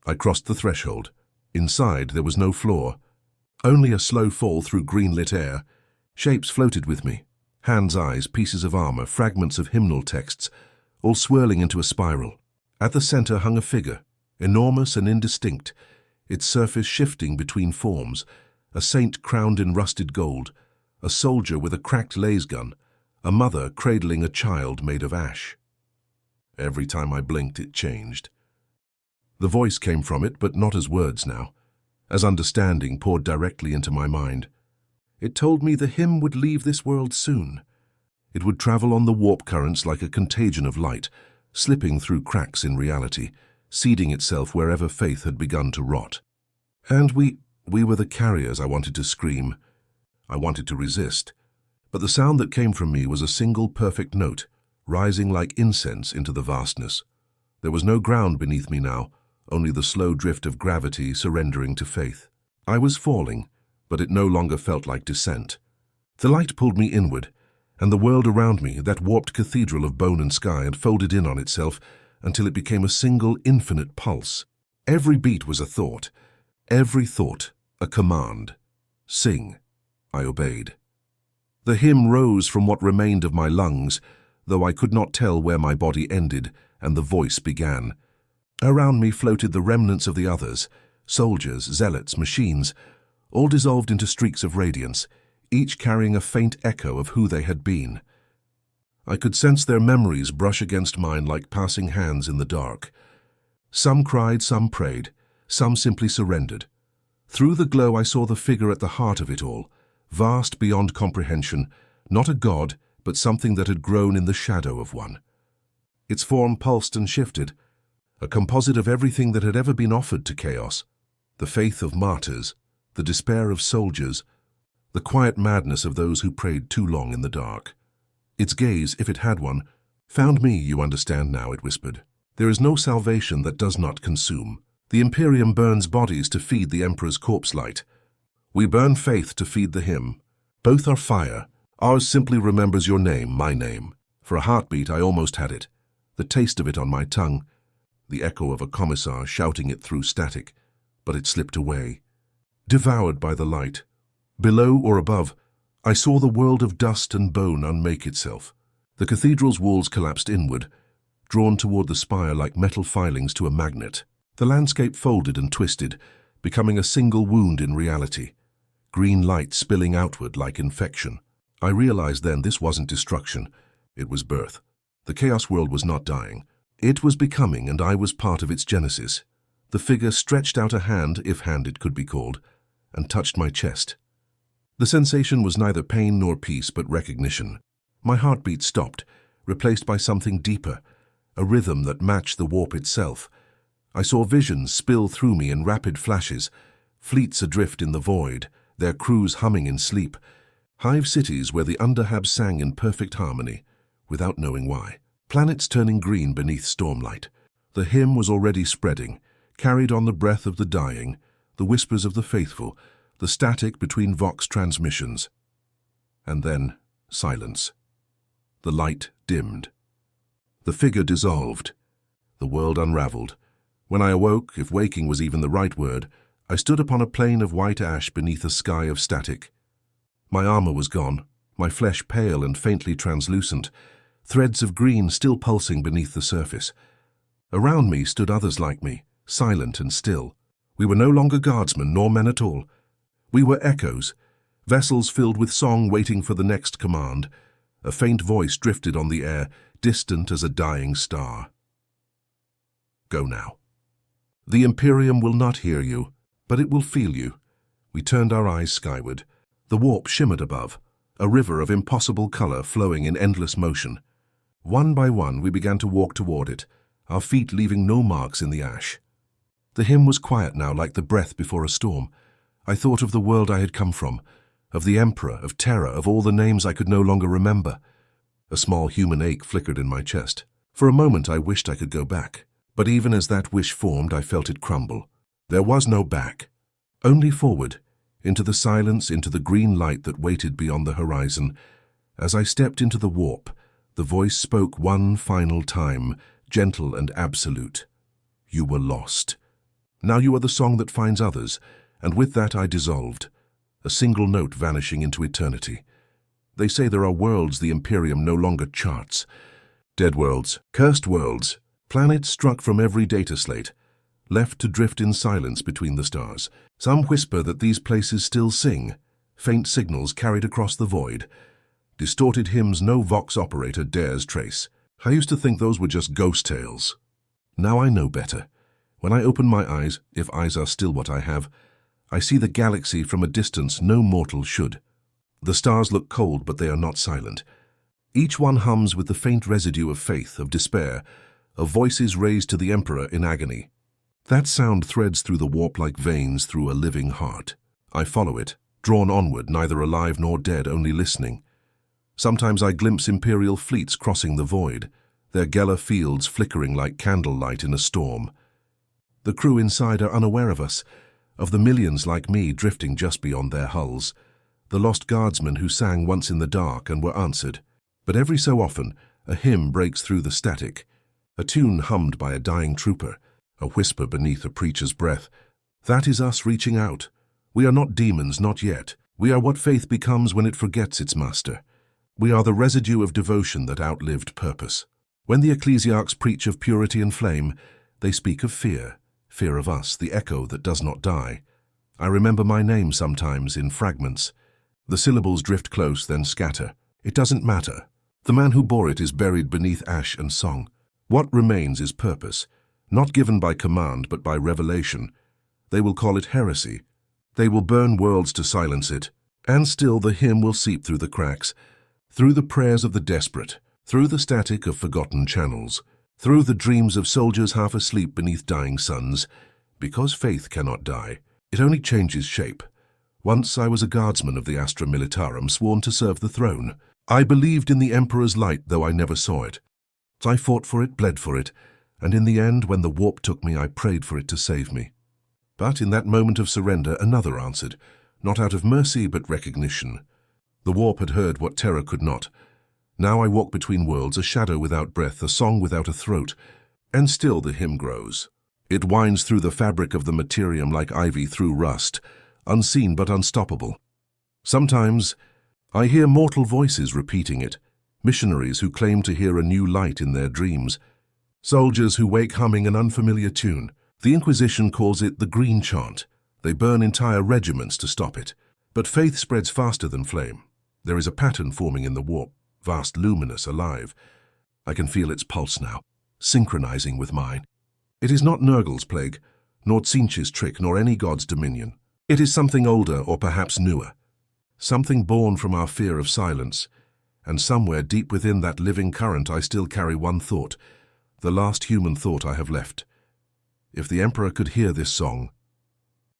I crossed the threshold. Inside, there was no floor, only a slow fall through green-lit air. Shapes floated with me. Hands, eyes, pieces of armor, fragments of hymnal texts, all swirling into a spiral. At the center hung a figure, enormous and indistinct, its surface shifting between forms, a saint crowned in rusted gold, a soldier with a cracked laser gun, a mother cradling a child made of ash. Every time I blinked, it changed. The voice came from it, but not as words now, as understanding poured directly into my mind. It told me the hymn would leave this world soon. It would travel on the warp currents like a contagion of light, slipping through cracks in reality, seeding itself wherever faith had begun to rot. And we were the carriers. I wanted to scream. I wanted to resist. But the sound that came from me was a single perfect note, rising like incense into the vastness. There was no ground beneath me now, only the slow drift of gravity surrendering to faith. I was falling, but it no longer felt like descent. The light pulled me inward, and the world around me, that warped cathedral of bone and sky, had folded in on itself until it became a single infinite pulse. Every beat was a thought, every thought a command. Sing. I obeyed. The hymn rose from what remained of my lungs, though I could not tell where my body ended and the voice began. Around me floated the remnants of the others, soldiers, zealots, machines, all dissolved into streaks of radiance, each carrying a faint echo of who they had been. I could sense their memories brush against mine like passing hands in the dark. Some cried, some prayed, some simply surrendered. Through the glow I saw the figure at the heart of it all, vast beyond comprehension, not a god, but something that had grown in the shadow of one. Its form pulsed and shifted, a composite of everything that had ever been offered to chaos, the faith of martyrs, the despair of soldiers, the quiet madness of those who prayed too long in the dark. Its gaze, if it had one, found me, you understand now, it whispered. There is no salvation that does not consume. The Imperium burns bodies to feed the Emperor's corpse light. We burn faith to feed the hymn. Both are fire. Ours simply remembers your name, my name. For a heartbeat, I almost had it. The taste of it on my tongue. The echo of a commissar shouting it through static. But it slipped away. Devoured by the light. Below or above, I saw the world of dust and bone unmake itself. The cathedral's walls collapsed inward, drawn toward the spire like metal filings to a magnet. The landscape folded and twisted, becoming a single wound in reality. Green light spilling outward like infection. I realized then this wasn't destruction, it was birth. The Chaos world was not dying. It was becoming, and I was part of its genesis. The figure stretched out a hand, if hand it could be called, and touched my chest. The sensation was neither pain nor peace, but recognition. My heartbeat stopped, replaced by something deeper, a rhythm that matched the warp itself. I saw visions spill through me in rapid flashes, fleets adrift in the void, their crews humming in sleep, hive cities where the underhabs sang in perfect harmony, without knowing why, planets turning green beneath stormlight. The hymn was already spreading, carried on the breath of the dying, the whispers of the faithful, the static between Vox transmissions. And then, silence. The light dimmed. The figure dissolved. The world unraveled. When I awoke, if waking was even the right word, I stood upon a plain of white ash beneath a sky of static. My armor was gone, my flesh pale and faintly translucent, threads of green still pulsing beneath the surface. Around me stood others like me, silent and still. We were no longer guardsmen nor men at all. We were echoes, vessels filled with song waiting for the next command. A faint voice drifted on the air, distant as a dying star. Go now. The Imperium will not hear you, but it will feel you. We turned our eyes skyward. The warp shimmered above, a river of impossible color flowing in endless motion. One by one we began to walk toward it, our feet leaving no marks in the ash. The hymn was quiet now, like the breath before a storm. I thought of the world I had come from, of the Emperor, of Terra, of all the names I could no longer remember. A small human ache flickered in my chest. For a moment I wished I could go back, but even as that wish formed I felt it crumble. There was no back, only forward, into the silence, into the green light that waited beyond the horizon. As I stepped into the warp, the voice spoke one final time, gentle and absolute. You were lost. Now you are the song that finds others, and with that I dissolved, a single note vanishing into eternity. They say there are worlds the Imperium no longer charts. Dead worlds, cursed worlds, planets struck from every data slate, left to drift in silence between the stars. Some whisper that these places still sing, faint signals carried across the void, distorted hymns no Vox operator dares trace. I used to think those were just ghost tales. Now I know better. When I open my eyes, if eyes are still what I have, I see the galaxy from a distance no mortal should. The stars look cold, but they are not silent. Each one hums with the faint residue of faith, of despair, of voices raised to the Emperor in agony. That sound threads through the warp like veins through a living heart. I follow it, drawn onward, neither alive nor dead, only listening. Sometimes I glimpse Imperial fleets crossing the void, their Geller fields flickering like candlelight in a storm. The crew inside are unaware of us, of the millions like me drifting just beyond their hulls, the lost guardsmen who sang once in the dark and were answered. But every so often, a hymn breaks through the static, a tune hummed by a dying trooper, a whisper beneath a preacher's breath. That is us reaching out. We are not demons, not yet. We are what faith becomes when it forgets its master. We are the residue of devotion that outlived purpose. When the ecclesiarchs preach of purity and flame, they speak of fear, fear of us, the echo that does not die. I remember my name sometimes in fragments. The syllables drift close, then scatter. It doesn't matter. The man who bore it is buried beneath ash and song. What remains is purpose, not given by command but by revelation. They will call it heresy. They will burn worlds to silence it. And still the hymn will seep through the cracks, through the prayers of the desperate, through the static of forgotten channels, through the dreams of soldiers half asleep beneath dying suns. Because faith cannot die, it only changes shape. Once I was a guardsman of the Astra Militarum, sworn to serve the throne. I believed in the Emperor's light, though I never saw it. I fought for it, bled for it, and in the end, when the warp took me, I prayed for it to save me. But in that moment of surrender, another answered, not out of mercy, but recognition. The warp had heard what Terra could not. Now I walk between worlds, a shadow without breath, a song without a throat, and still the hymn grows. It winds through the fabric of the materium like ivy through rust, unseen but unstoppable. Sometimes I hear mortal voices repeating it, missionaries who claim to hear a new light in their dreams, soldiers who wake humming an unfamiliar tune. The Inquisition calls it the green chant. They burn entire regiments to stop it. But faith spreads faster than flame. There is a pattern forming in the warp, vast, luminous, alive. I can feel its pulse now, synchronizing with mine. It is not Nurgle's plague, nor Tzeentch's trick, nor any god's dominion. It is something older or perhaps newer, something born from our fear of silence. And somewhere deep within that living current I still carry one thought, the last human thought I have left. If the Emperor could hear this song,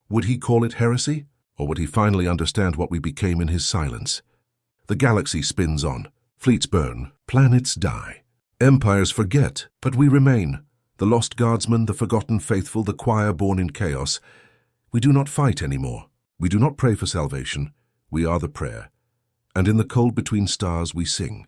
would he call it heresy? Or would he finally understand what we became in his silence? The galaxy spins on, fleets burn, planets die. Empires forget, but we remain. The lost guardsmen, the forgotten faithful, the choir born in chaos. We do not fight anymore. We do not pray for salvation. We are the prayer. And in the cold between stars we sing.